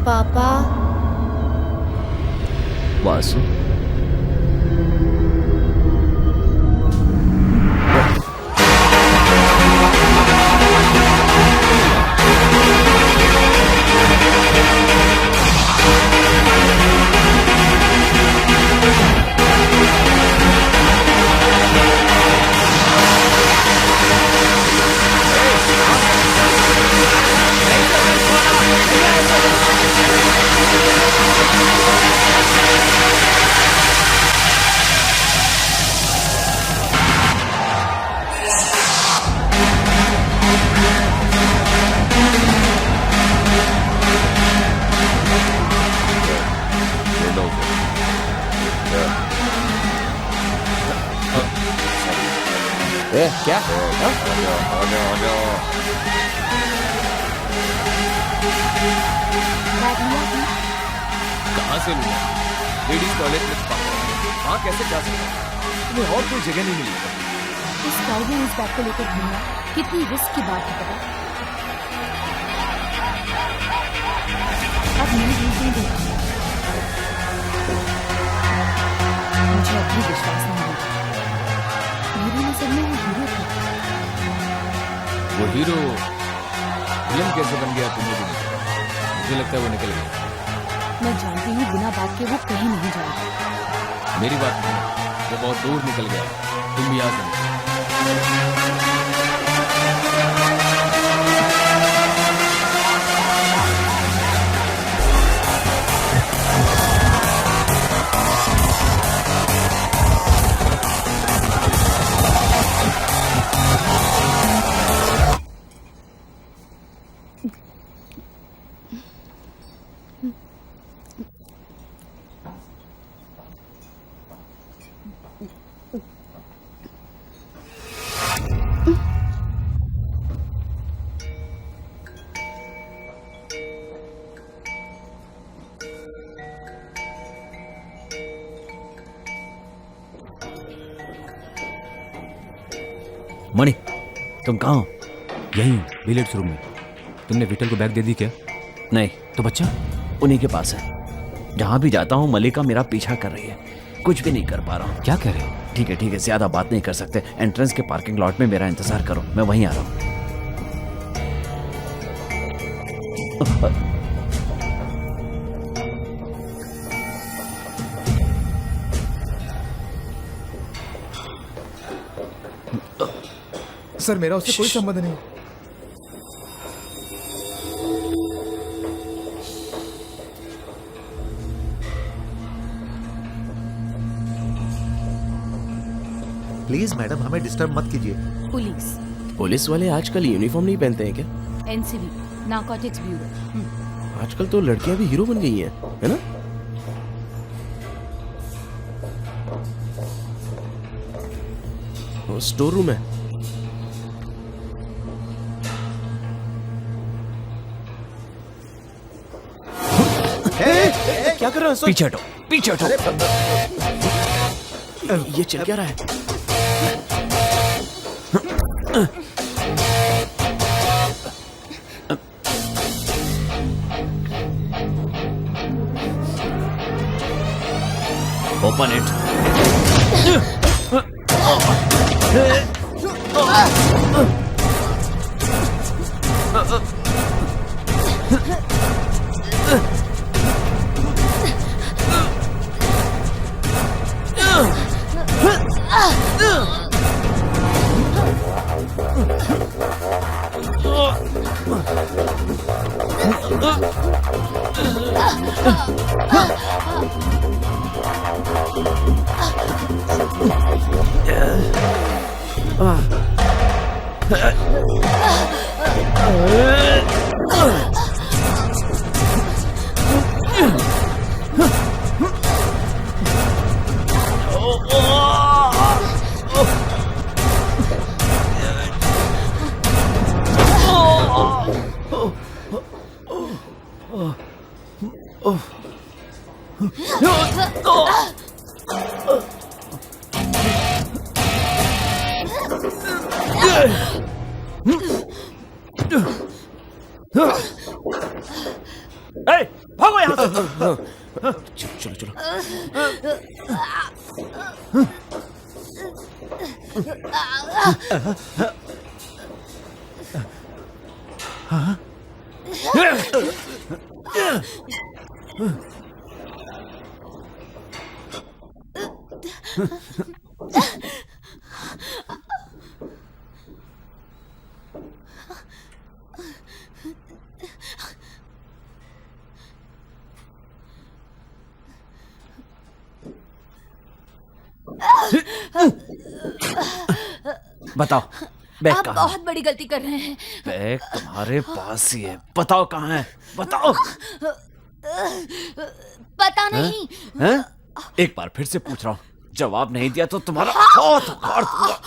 पापा। वासु क्या? कहाँ से लूंगा? लेडीज टॉयलेट में छुपा कर वहाँ कैसे जा सकता? तुम्हें और कोई जगह नहीं मिली? इस गाड़ी में इस बैग को लेकर घूमना कितनी रिस्क की बात है पता? अब मैंने नहीं देखा, मुझे अब भी विश्वास नहीं होता। मेरी नजर में वो हीरो था। वो हीरो विलन कैसे बन गया तुम्हें भी नहीं पता। मुझे लगता है वो निकल गया। मैं जानती हूँ बिना बात के वो कहीं नहीं जाएगा। मेरी बात नहीं, वो बहुत दूर निकल गया। तुम भी आ सकते। मणि, तुम कहाँ हो? यहीं बिलियर्ड्स रूम में। तुमने विठल को बैग दे दी क्या? नहीं। तो बच्चा? उन्हीं के पास है। जहाँ भी जाता हूँ मलिका मेरा पीछा कर रही है, कुछ भी नहीं कर पा रहा हूँ। क्या कह रहे हो? ठीक है, ज्यादा बात नहीं कर सकते। एंट्रेंस के पार्किंग लॉट में मेरा इंतजार करो, मैं वहीं आ रहा हूँ। सर मेरा उससे कोई संबंध नहीं। प्लीज मैडम, हमें डिस्टर्ब मत कीजिए। पुलिस वाले आजकल यूनिफॉर्म नहीं पहनते हैं क्या? NCB, narcotics bureau. आजकल तो लड़कियां भी हीरो बन गई हैं, है ना? वो स्टोर रूम है। क्या कर रहे हो? पीछे हटो, पीछे हटो। ये चल क्या रहा है? Open it. भागो यहाँ से। चलो चलो। बताओ बैग आप कहाँ बहुत बड़ी गलती कर रहे हैं। बैग तुम्हारे पास ही है, बताओ कहाँ है, बताओ। पता नहीं। हैं? एक बार फिर से पूछ रहा हूँ, जवाब नहीं दिया तो तुम्हारा हाथ उखाड़ दूंगा।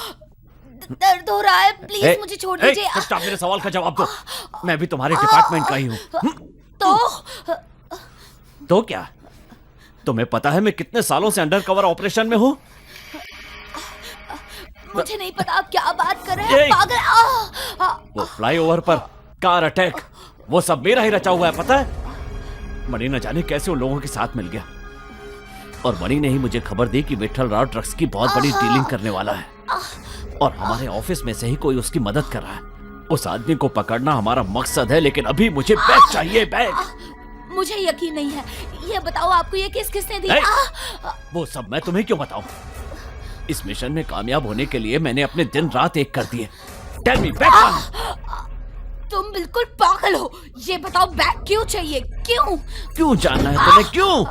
दर्द हो रहा है, प्लीज मुझे छोड़ दीजिए। स्टॉप, मेरे सवाल का जवाब दो। मैं भी तुम्हारे डिपार्टमेंट का ही हूँ। तो क्या तुम्हें पता है मैं कितने सालों से अंडर कवर ऑपरेशन में हूँ? मुझे नहीं पता आप क्या बात कर रहे हैं, पागल। वो फ्लाईओवर पर कार अटैक, वो सब मेरा ही रचा हुआ है, पता है? मणि न जाने कैसे उन लोगों के साथ मिल गया, और मणि ने ही मुझे खबर दी कि विठल राव ड्रग्स की बहुत बड़ी डीलिंग करने वाला है, और हमारे ऑफिस में से ही कोई उसकी मदद कर रहा है। उस आदमी को पकड़ना हमारा मकसद है, लेकिन अभी मुझे बैग चाहिए, बैग। मुझे यकीन नहीं है। ये बताओ आपको ये किसने दिया? वो सब मैं तुम्हें क्यों बताऊं? इस मिशन में कामयाब होने के लिए मैंने अपने दिन रात एक कर दिए। टेल मी, बैग कहाँ? तुम बिल्कुल पागल हो। ये बताओ बैग क्यों चाहिए? क्यों जानना है तुम्हें? क्यों?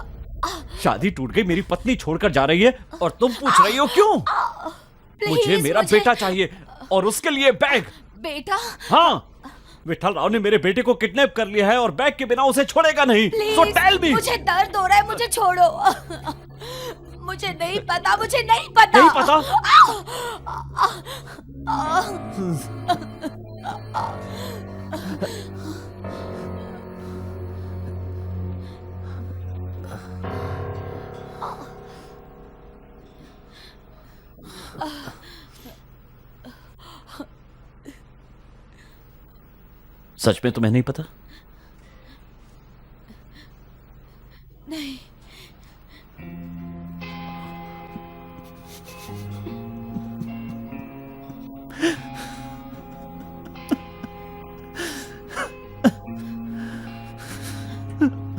शादी टूट गई, मेरी पत्नी छोड़कर जा रही है, और तुम पूछ रही हो क्यों? मुझे मेरा बेटा चाहिए, और उसके लिए बैग। बेटा? हाँ, विठल राव ने मेरे बेटे को किडनैप कर लिया है और बैग के बिना उसे छोड़ेगा नहीं। So tell me। मुझे दर्द हो रहा है, मुझे छोड़ो। मुझे नहीं पता, मुझे नहीं पता। नहीं पता? सच में तुम्हें नहीं पता? नहीं।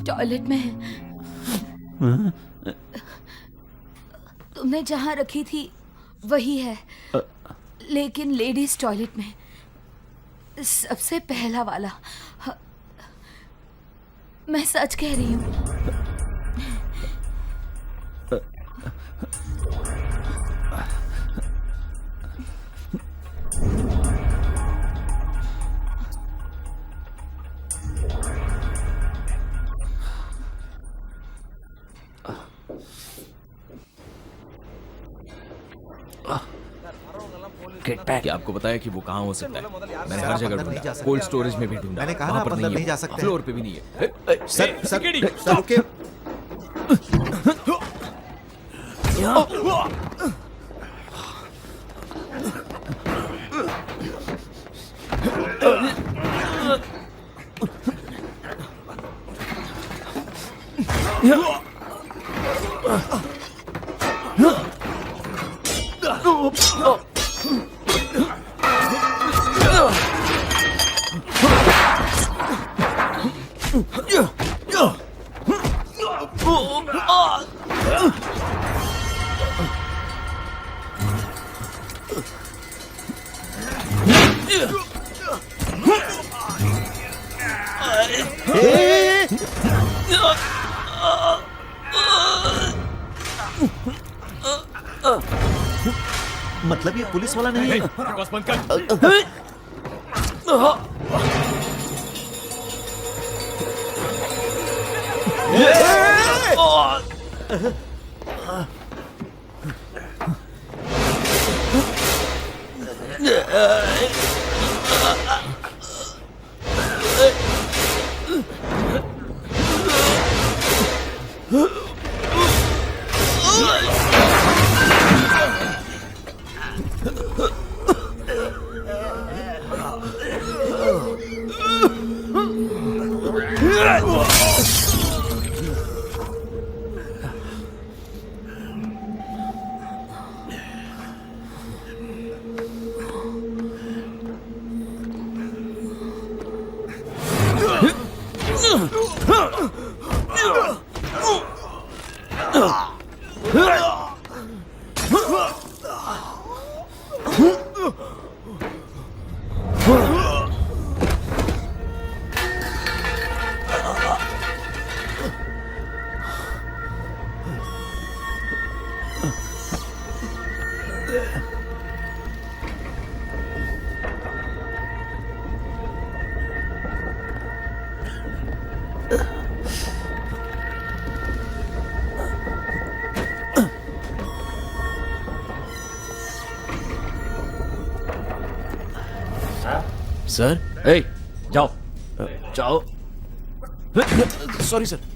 टॉयलेट में है। तुमने जहां रखी थी वही है, लेकिन लेडीज टॉयलेट में, सबसे पहला वाला। मैं सच कह रही हूँ। क्या आपको बताया कि वो कहाँ हो सकता है? मैंने हर जगह ढूंढा, कोल्ड स्टोरेज में भी ढूंढा, मैंने कहा ना वहाँ आप पर अंदर नहीं नहीं जा है, सकते। फ्लोर पे भी नहीं है। मतलब ये पुलिस वाला नहीं है? बस बंद कर। सर, ए, जाओ जाओ। Sorry sir.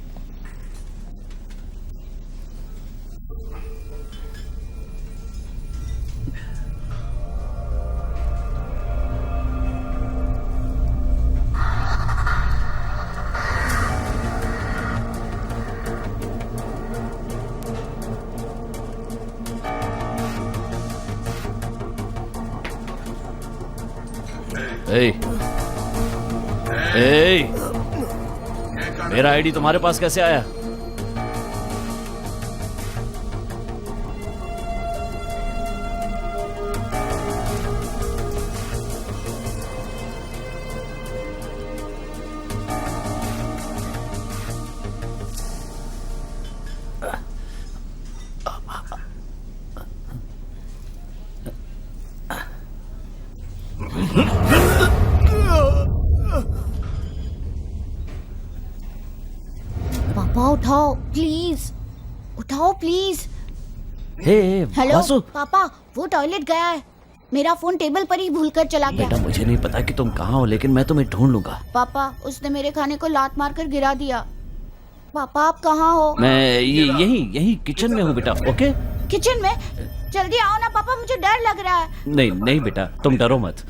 मेरा आईडी तुम्हारे पास कैसे आया? पापा उठाओ प्लीज, उठाओ प्लीज। हे हेलो वासु, पापा, वो टॉयलेट गया है। मेरा फोन टेबल पर ही भूलकर चला गया। बेटा मुझे नहीं पता कि तुम कहाँ हो, लेकिन मैं तुम्हें ढूंढ लूंगा। पापा, उसने मेरे खाने को लात मारकर गिरा दिया। पापा आप कहाँ हो? मैं यही किचन में हूँ बेटा। ओके, किचन में? जल्दी आओ ना पापा, मुझे डर लग रहा है। नहीं नहीं बेटा, तुम डरो मत।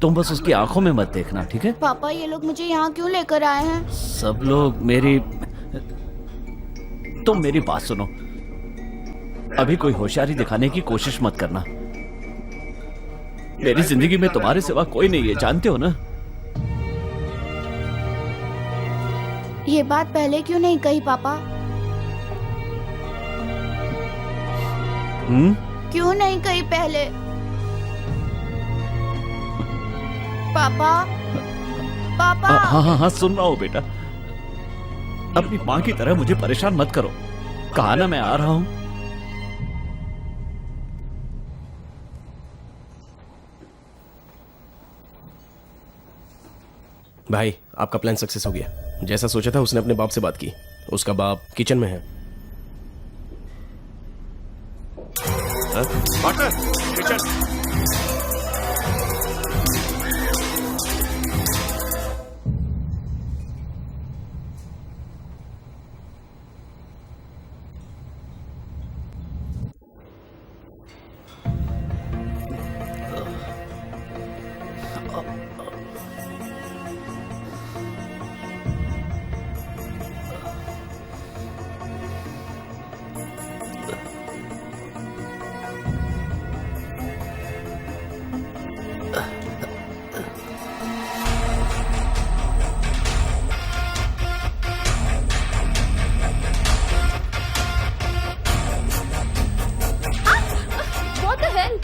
तुम बस उसकी आंखों में मत देखना, ठीक है? पापा ये लोग मुझे यहाँ क्यों लेकर आए हैं? सब लोग तुम मेरी बात सुनो। अभी कोई होशियारी दिखाने की कोशिश मत करना। मेरी जिंदगी में तुम्हारे सिवा कोई नहीं है, जानते हो ना? ये बात पहले क्यों नहीं कही पापा? क्यों नहीं कही पहले? पापा, पापा। हाँ, सुन रहा हूँ बेटा। अपनी माँ की तरह मुझे परेशान मत करो। कहा ना मैं आ रहा हूँ। भाई आपका प्लान सक्सेस हो गया। जैसा सोचा था उसने अपने बाप से बात की। उसका बाप किचन में है। Partner, kitchen.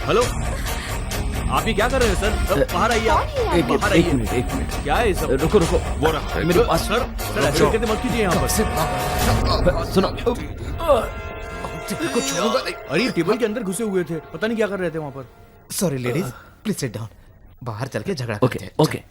हेलो, आप ये क्या कर रहे हैं सर? बाहर आइए आप। एक मिनट। क्या है सब? रुको। वो रहा मेरे पास सर ऐसे हरकतें मत कीजिए यहाँ पर। सुनो। अरे टेबल के अंदर घुसे हुए थे, पता नहीं क्या कर रहे थे वहाँ पर। Sorry ladies, please sit down. बाहर चल के झगड़ा ओके करते हैं। ओके।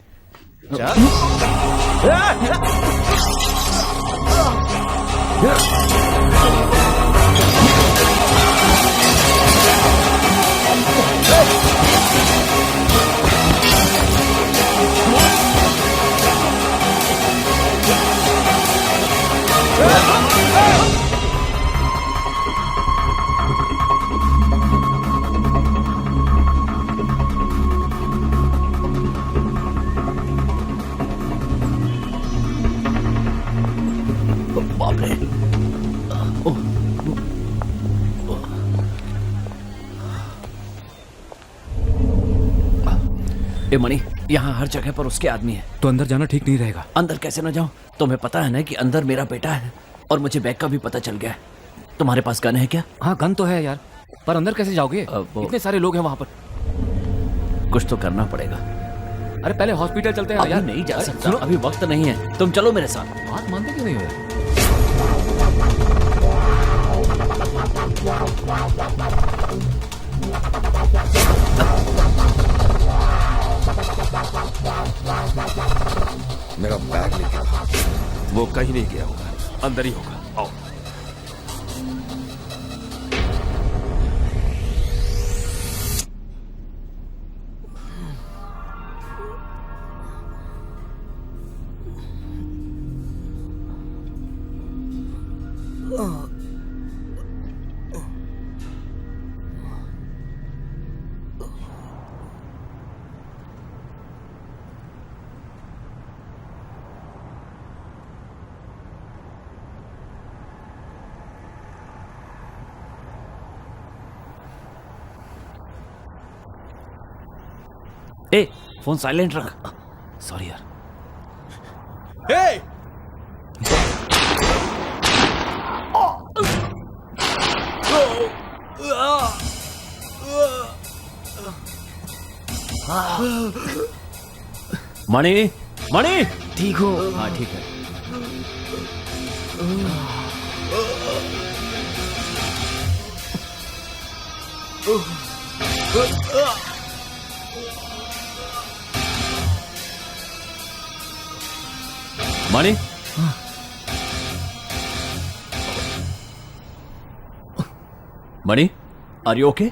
बाप रे। ए मणि, यहाँ हर जगह पर उसके आदमी है। तो अंदर जाना ठीक नहीं रहेगा। अंदर कैसे ना जाऊं? तुम्हें पता है ना कि अंदर मेरा बेटा है, और मुझे बैग का भी पता चल गया है। तुम्हारे पास गन है क्या? हाँ गन तो है यार, पर अंदर कैसे जाओगे? इतने सारे लोग हैं वहाँ पर। कुछ तो करना पड़ेगा। अरे पहले हॉस्पिटल चलते हैं यार। नहीं जा सकता, अभी वक्त नहीं है। तुम चलो मेरे साथ। बात मानते क्यों नहीं हो यार? मेरा बैग लेके भाग। वो कहीं नहीं गया होगा, अंदर ही होगा। आओ। ए, फोन साइलेंट रख। सॉरी यार। हे! मणि, मणि, ठीक हो? हाँ ठीक है। मणि, मणि, आर यू ओके?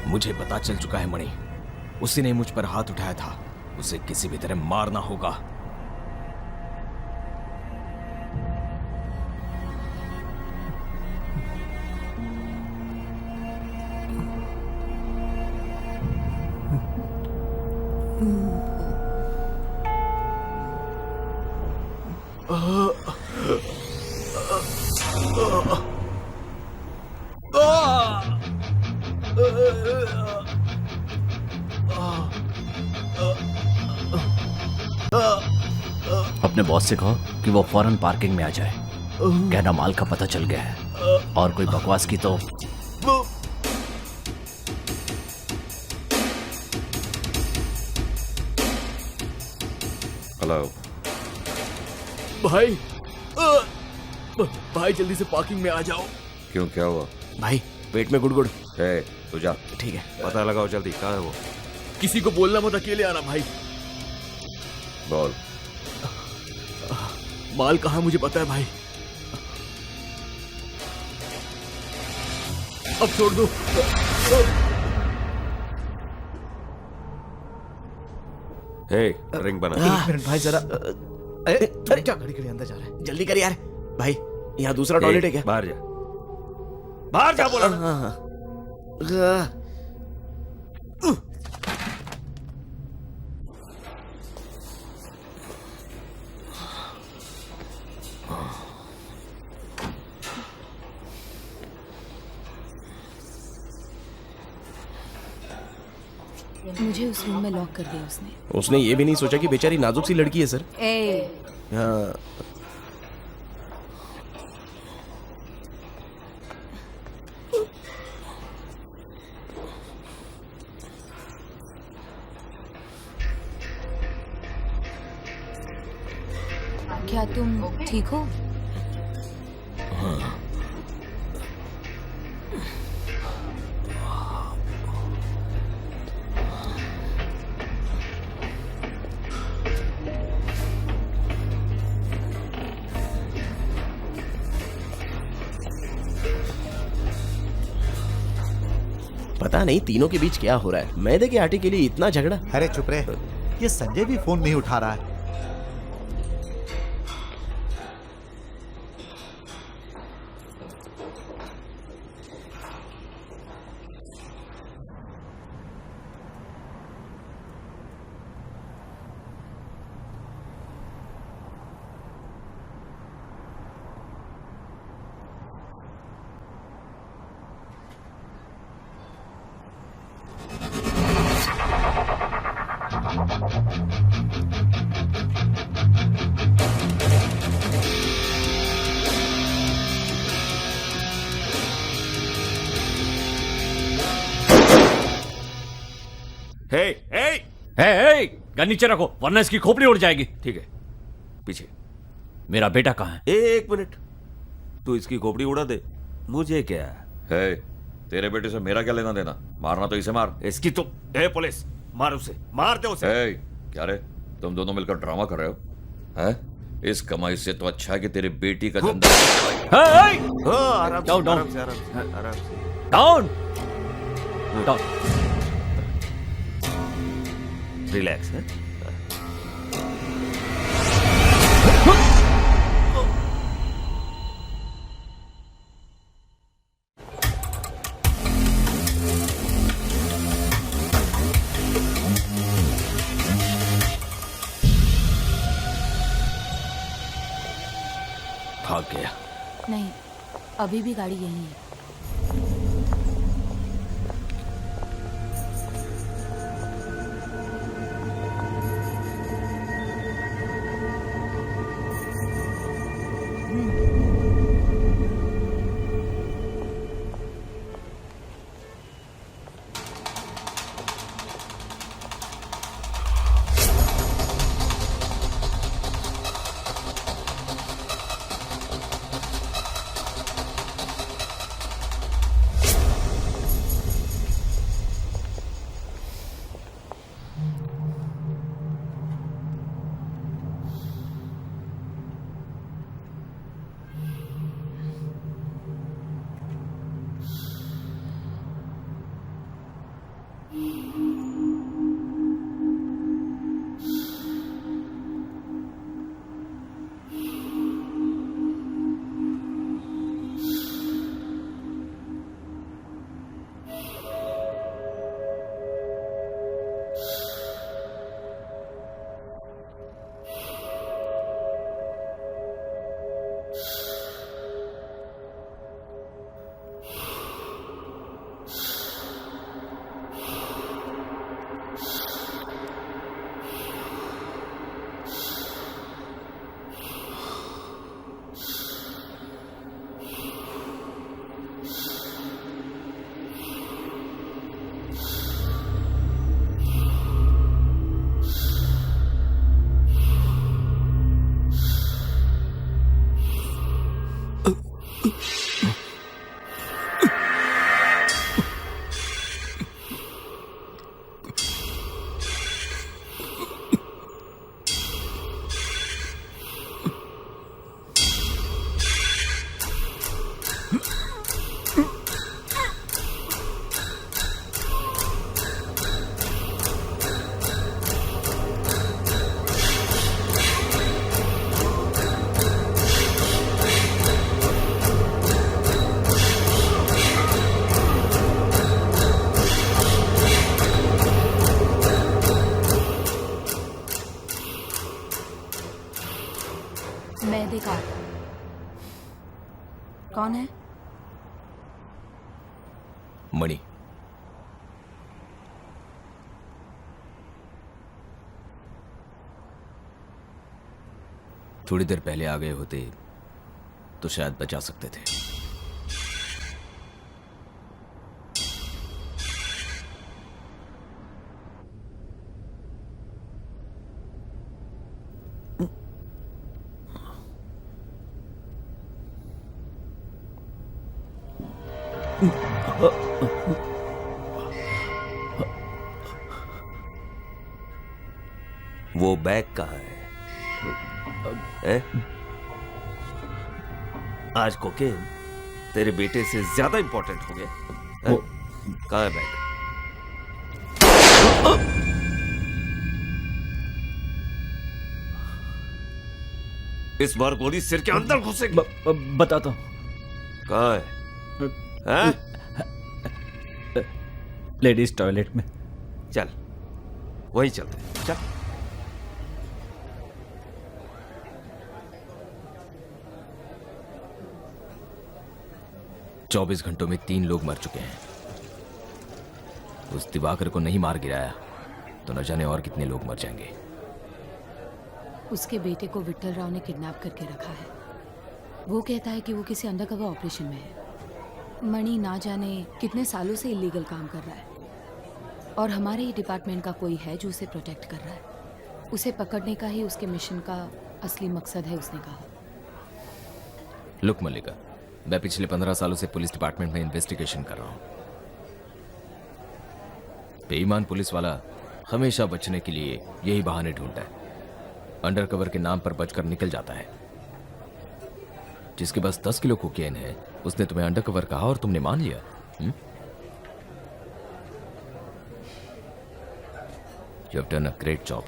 मुझे पता चल चुका है मणि, उसी ने मुझ पर हाथ उठाया था। उसे किसी भी तरह मारना होगा। अपने बॉस से कहो कि वो फौरन पार्किंग में आ जाए। कहना माल का पता चल गया है और कोई बकवास की तो हेलो भाई, भाई जल्दी से पार्किंग में आ जाओ। क्यों, क्या हुआ? भाई पेट में गुड़गुड़। तू जा। ठीक है, पता लगाओ जल्दी, कहाँ है वो? किसी को बोलना मत, अकेले आना भाई। बोल। माल कहाँ मुझे पता है भाई। अब छोड़ दो। रिंग बना। 1 मिनट भाई जरा। अरे क्या घड़ी घड़ी अंदर जा रहा है, जल्दी कर यार। भाई यहाँ दूसरा टॉयलेट है क्या? बाहर जा, बाहर जा बोला ना। मुझे उस रूम में लॉक कर दिया उसने। उसने ये भी नहीं सोचा कि बेचारी नाजुक सी लड़की है सर। हाँ। क्या तुम ठीक हो? पता नहीं तीनों के बीच क्या हो रहा है। मैदे के आटे के लिए इतना झगड़ा। अरे चुप रहे, ये संजय भी फोन नहीं उठा रहा है। गन नीचे रखो वरना इसकी खोपड़ी उड़ जाएगी। ठीक है, पीछे। मेरा बेटा कहाँ है? एक मिनट, तू इसकी खोपड़ी उड़ा दे, मुझे क्या है? तेरे बेटे से मेरा क्या लेना देना? मारना तो इसे मार। इसकी तो पुलिस, मार उसे, मार दे उसे। क्या रे, तुम दोनों मिलकर ड्रामा कर रहे हो? हैं? इस कमाई से तो अच्छा है कि तेरी बेटी का धंधा। Down down down down, relax है। भाग गया? नहीं, अभी भी गाड़ी यहीं है। मैं देखा। कौन है? मणि। थोड़ी देर पहले आ गए होते तो शायद बचा सकते थे। वो बैग कहाँ है? आज कोकेन तेरे बेटे से ज्यादा इंपॉर्टेंट हो गया। कहाँ है बैग? इस बार गोली सिर के अंदर घुसेगी। बताता हूँ। कहाँ है? लेडीज टॉयलेट में। चल वहीं चलते हैं। चल। चौबीस घंटों में 3 लोग मर चुके हैं। उस दिवाकर को नहीं मार गिराया तो न जाने और कितने लोग मर जाएंगे। उसके बेटे को विट्ठल राव ने किडनैप करके रखा है। वो कहता है कि वो किसी अंडरकवर ऑपरेशन में है। मणि ना जाने कितने सालों से इलीगल काम कर रहा है और हमारे ही डिपार्टमेंट का कोई है जो उसे प्रोटेक्ट कर रहा है। उसे पकड़ने का ही उसके मिशन का असली मकसद है, उसने कहा। लुक मल्लिका, मैं पिछले 15 सालों से पुलिस डिपार्टमेंट में इन्वेस्टिगेशन कर रहा हूं। बेईमान पुलिस वाला हमेशा बचने के लिए यही बहाने ढूंढता है। अंडरकवर के नाम पर बचकर निकल जाता है। जिसके पास 10 किलो कोकेन है उसने तुम्हें अंडरकवर कहा और तुमने मान लिया। You have done a great job.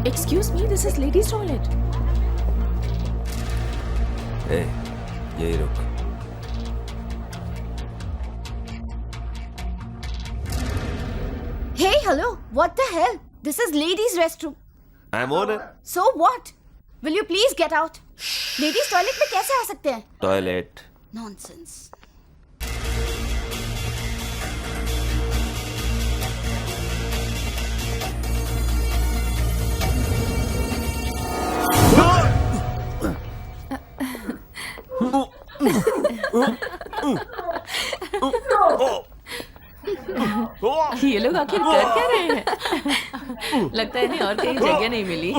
Excuse me, this is ladies' toilet. ए, यही रुक। Hey, hello. What the hell? This is ladies' restroom. I'm on it. So what? Will you please get out? Ladies' toilet में कैसे आ सकते हैं? Toilet. Nonsense. ये लोग आखिर कर क्या रहे हैं? लगता है इन्हें और कहीं जगह नहीं मिली।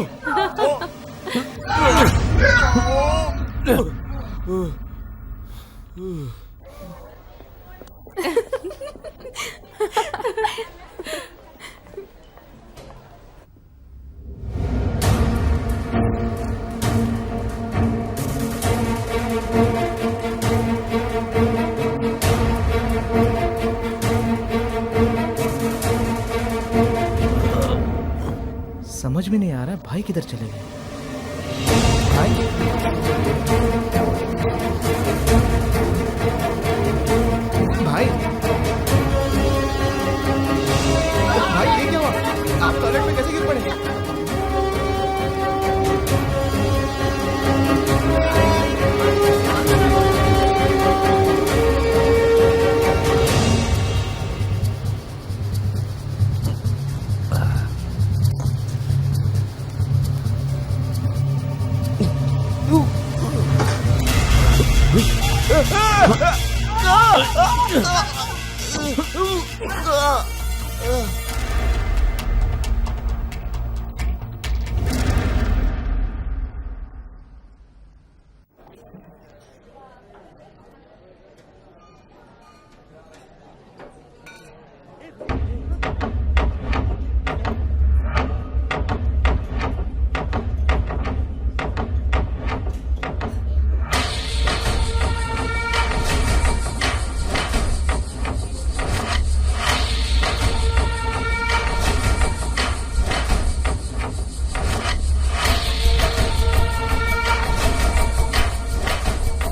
समझ में नहीं आ रहा भाई किधर चले गए। भाई भाई भाई ये क्या हुआ? आप टॉयलेट में कैसे गिर पड़े?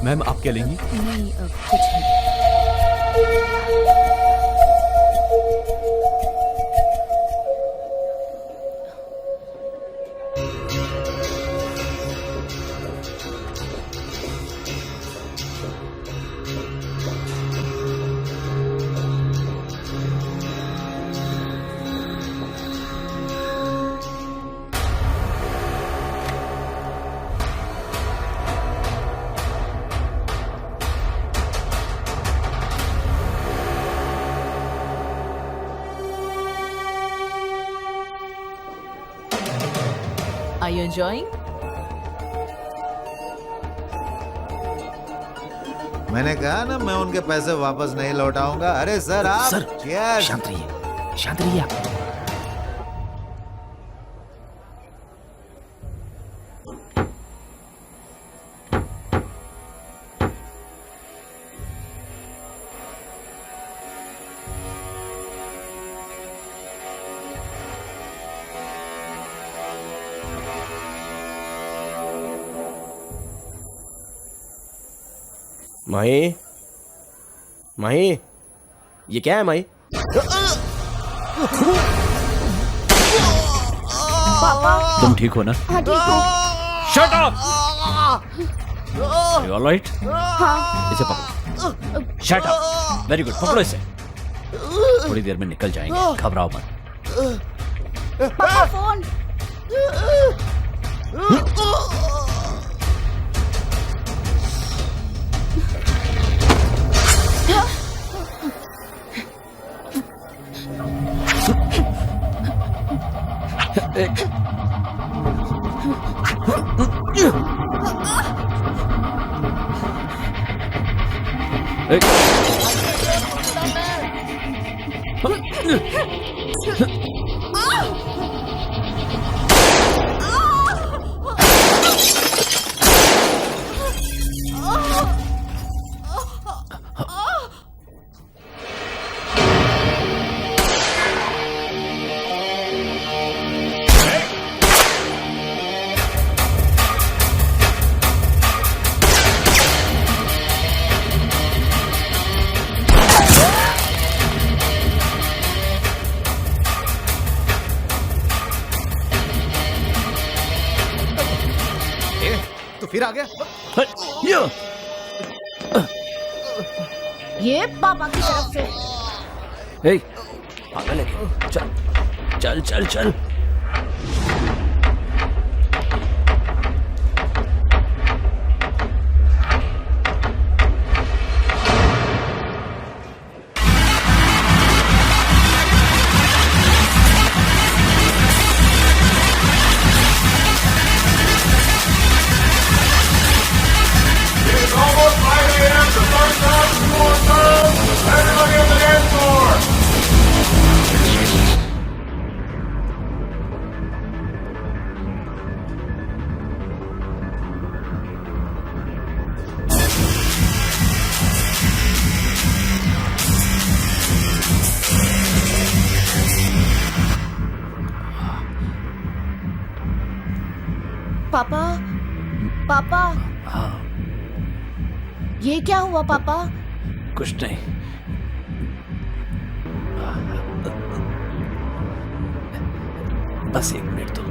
मैम आप क्या लेंगी? नहीं कुछ नहीं। Are you enjoying? मैंने कहा ना मैं उनके पैसे वापस नहीं लौटाऊंगा। अरे सर आप सर, शांत रहिए, शांत रहिए आप। माही, माही, ये क्या है माही? पापा। तुम ठीक हो ना? हाँ ठीक हूँ। Shut up! You all right? हाँ। इसे पकड़ो। Shut up! Very good. पकड़ो इसे। थोड़ी देर में निकल जाएंगे। घबराओ मत। पापा फोन। फिर आ गया। ये पापा की तरफ से। ए, पागल है क्या? चल चल चल चल। पापा, पापा, ये क्या हुआ पापा? कुछ नहीं। बस 1 मिनट दो।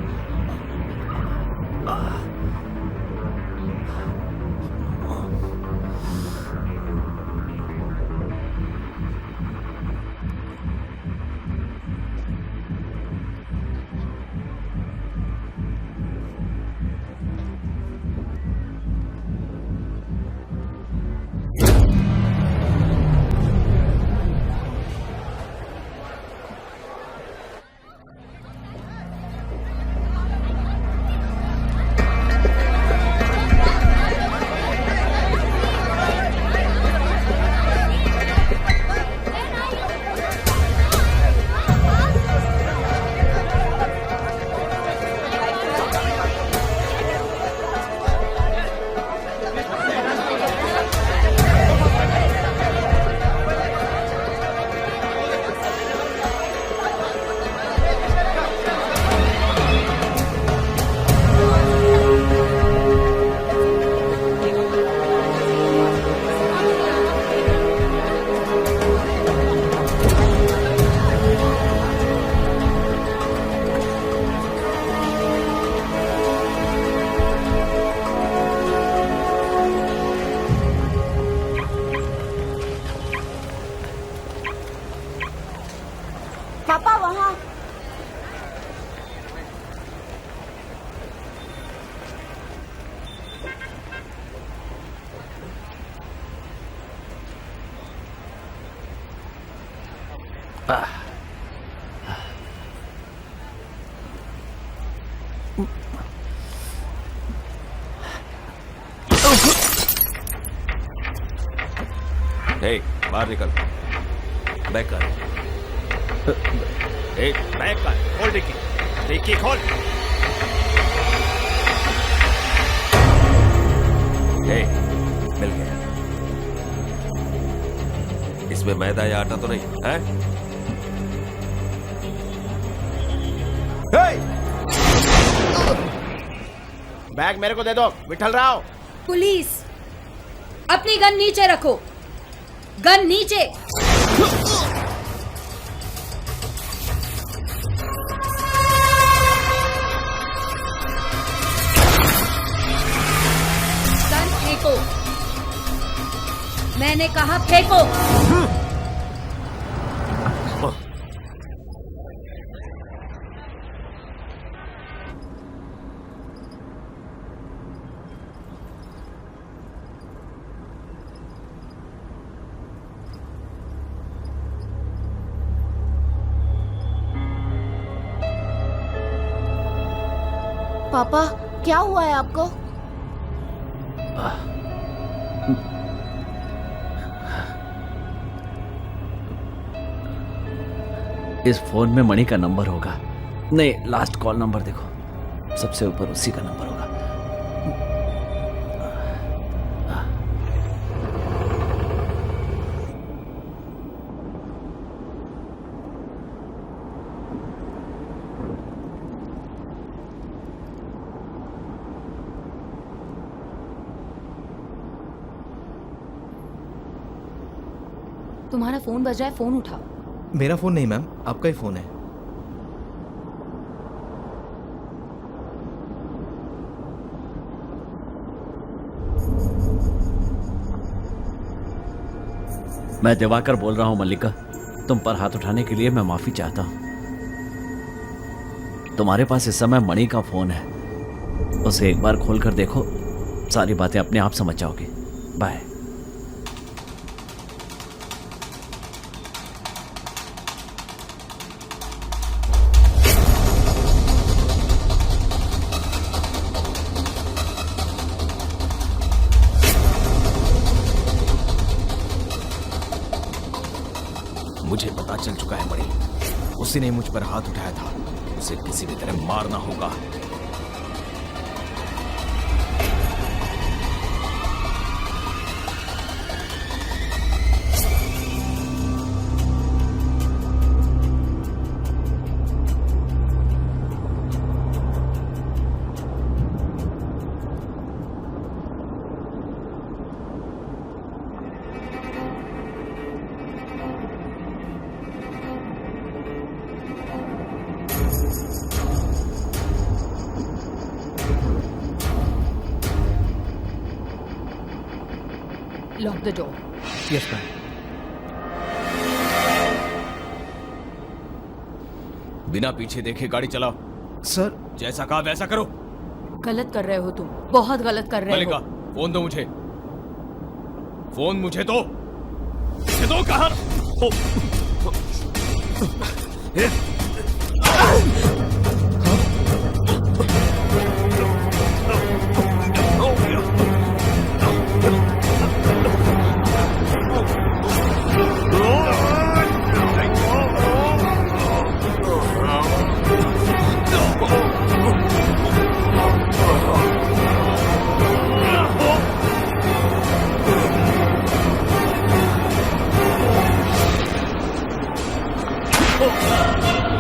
हे, बाहर निकल। बैक कर। ए, बैक कर। खोल डिक्की। डिक्की खोल। हे, मिल गया। इसमें मैदा या आटा तो नहीं है? बैग मेरे को दे दो, विठल राव। पुलिस, अपनी गन नीचे रखो। गन नीचे। गन फेंको। मैंने कहा फेंको। पापा, क्या हुआ है आपको? इस फोन में मणि का नंबर होगा। नहीं, लास्ट कॉल नंबर देखो, सबसे ऊपर उसी का नंबर होगा। तुम्हारा फोन बज रहा है, फोन उठाओ। मेरा फोन नहीं मैम, आपका ही फोन है। मैं दिवाकर बोल रहा हूं मल्लिका। तुम पर हाथ उठाने के लिए मैं माफी चाहता हूं। तुम्हारे पास इस समय मणि का फोन है, उसे एक बार खोलकर देखो, सारी बातें अपने आप समझ जाओगे। बाय। मुझे पता चल चुका है मणि, उसी ने मुझ पर हाथ उठाया था। उसे किसी भी तरह मारना होगा। Lock the door. Yes ma'am. बिना पीछे देखे गाड़ी चलाओ। सर, जैसा कहा वैसा करो। गलत कर रहे हो तुम, बहुत गलत कर रहे मल्लिका, हो। फोन दो मुझे। फोन मुझे दो। मुझे दो, कहा। Oh!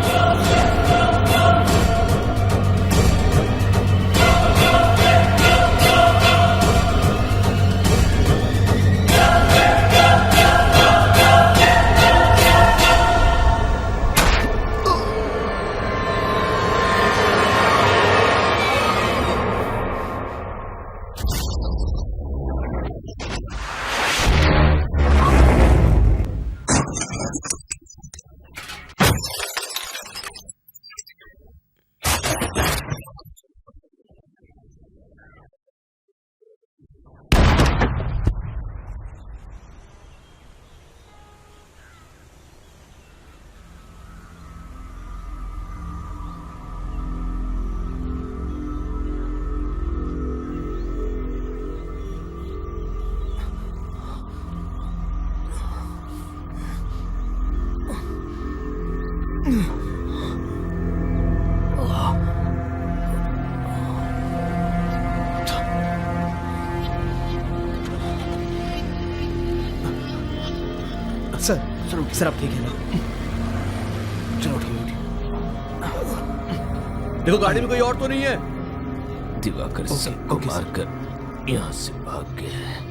सर आप ठीक है ना? चलो उठिए। देखो गाड़ी में कोई और तो नहीं है। दिवाकर सबको मारकर यहाँ से भाग गया है।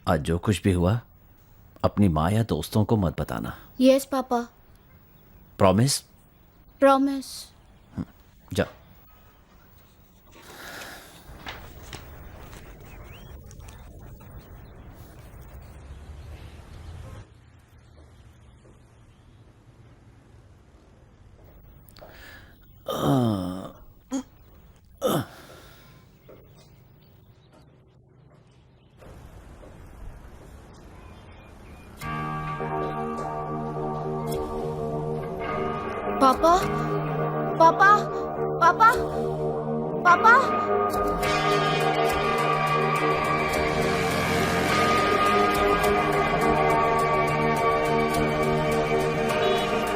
आज जो कुछ भी हुआ अपनी माँ या दोस्तों को मत बताना। Yes papa. प्रॉमिस? प्रॉमिस। जा। पापा पापा पापा पापा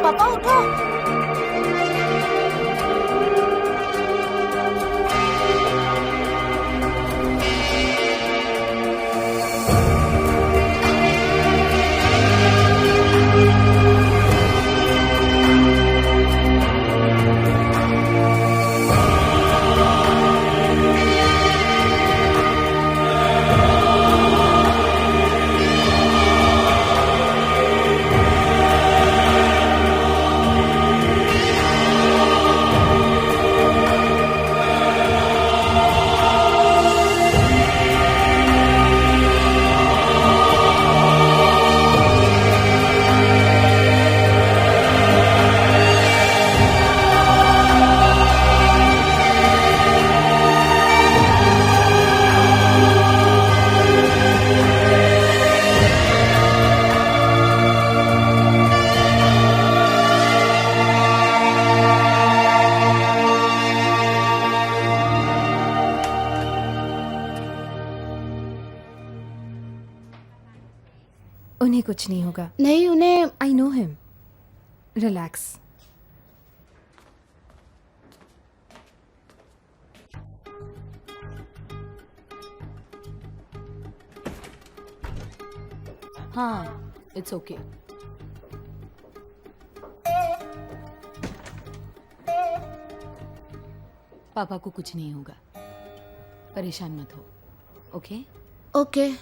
पापा उठो। उन्हें कुछ नहीं होगा। नहीं उन्हें। I know him. रिलैक्स। हाँ इट्स ओके। पापा को कुछ नहीं होगा, परेशान मत हो। Okay okay.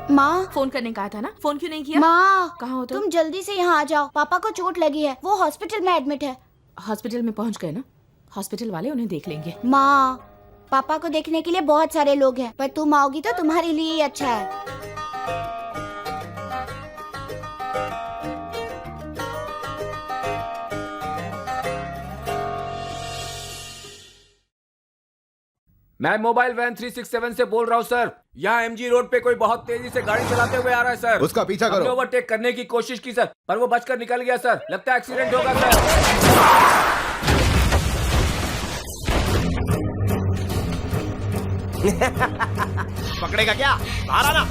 माँ फोन करने कहा था ना, फोन क्यों नहीं किया? माँ कहाँ हो तुम जल्दी से यहाँ आ जाओ, पापा को चोट लगी है, वो हॉस्पिटल में एडमिट है। हॉस्पिटल में पहुँच गए ना, हॉस्पिटल वाले उन्हें देख लेंगे। माँ पापा को देखने के लिए बहुत सारे लोग हैं, पर तुम आओगी तो तुम्हारे लिए ही अच्छा है। मैं मोबाइल वैन 367 से बोल रहा हूँ सर। यहाँ एमजी रोड पे कोई बहुत तेजी से गाड़ी चलाते हुए आ रहा है सर। उसका पीछा करो। हमने ओवरटेक करने की कोशिश की सर, पर वो बचकर निकल गया सर। लगता है एक्सीडेंट होगा सर। पकड़ेगा क्या? बाहर आना।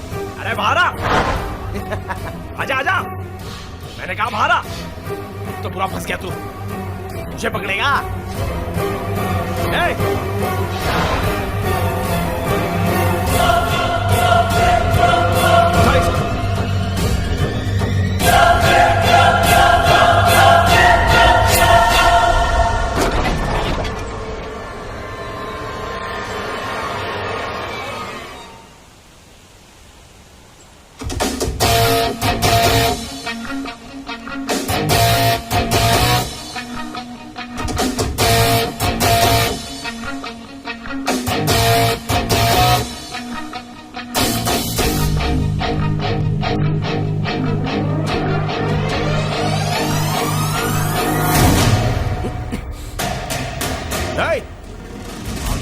अरे बाहर आ। आजा आजा। मैंने कहा बाहर आ। तो पूरा फंस गया तू। मुझे पकड़ेगा?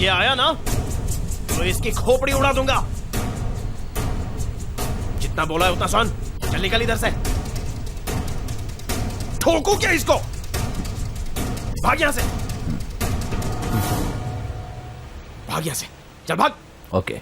ये आया ना तो इसकी खोपड़ी उड़ा दूंगा। जितना बोला है उतना सुन। चल निकल इधर से। ठोकू क्या इसको? भाग यहां से, भाग यहां से, चल भाग। ओके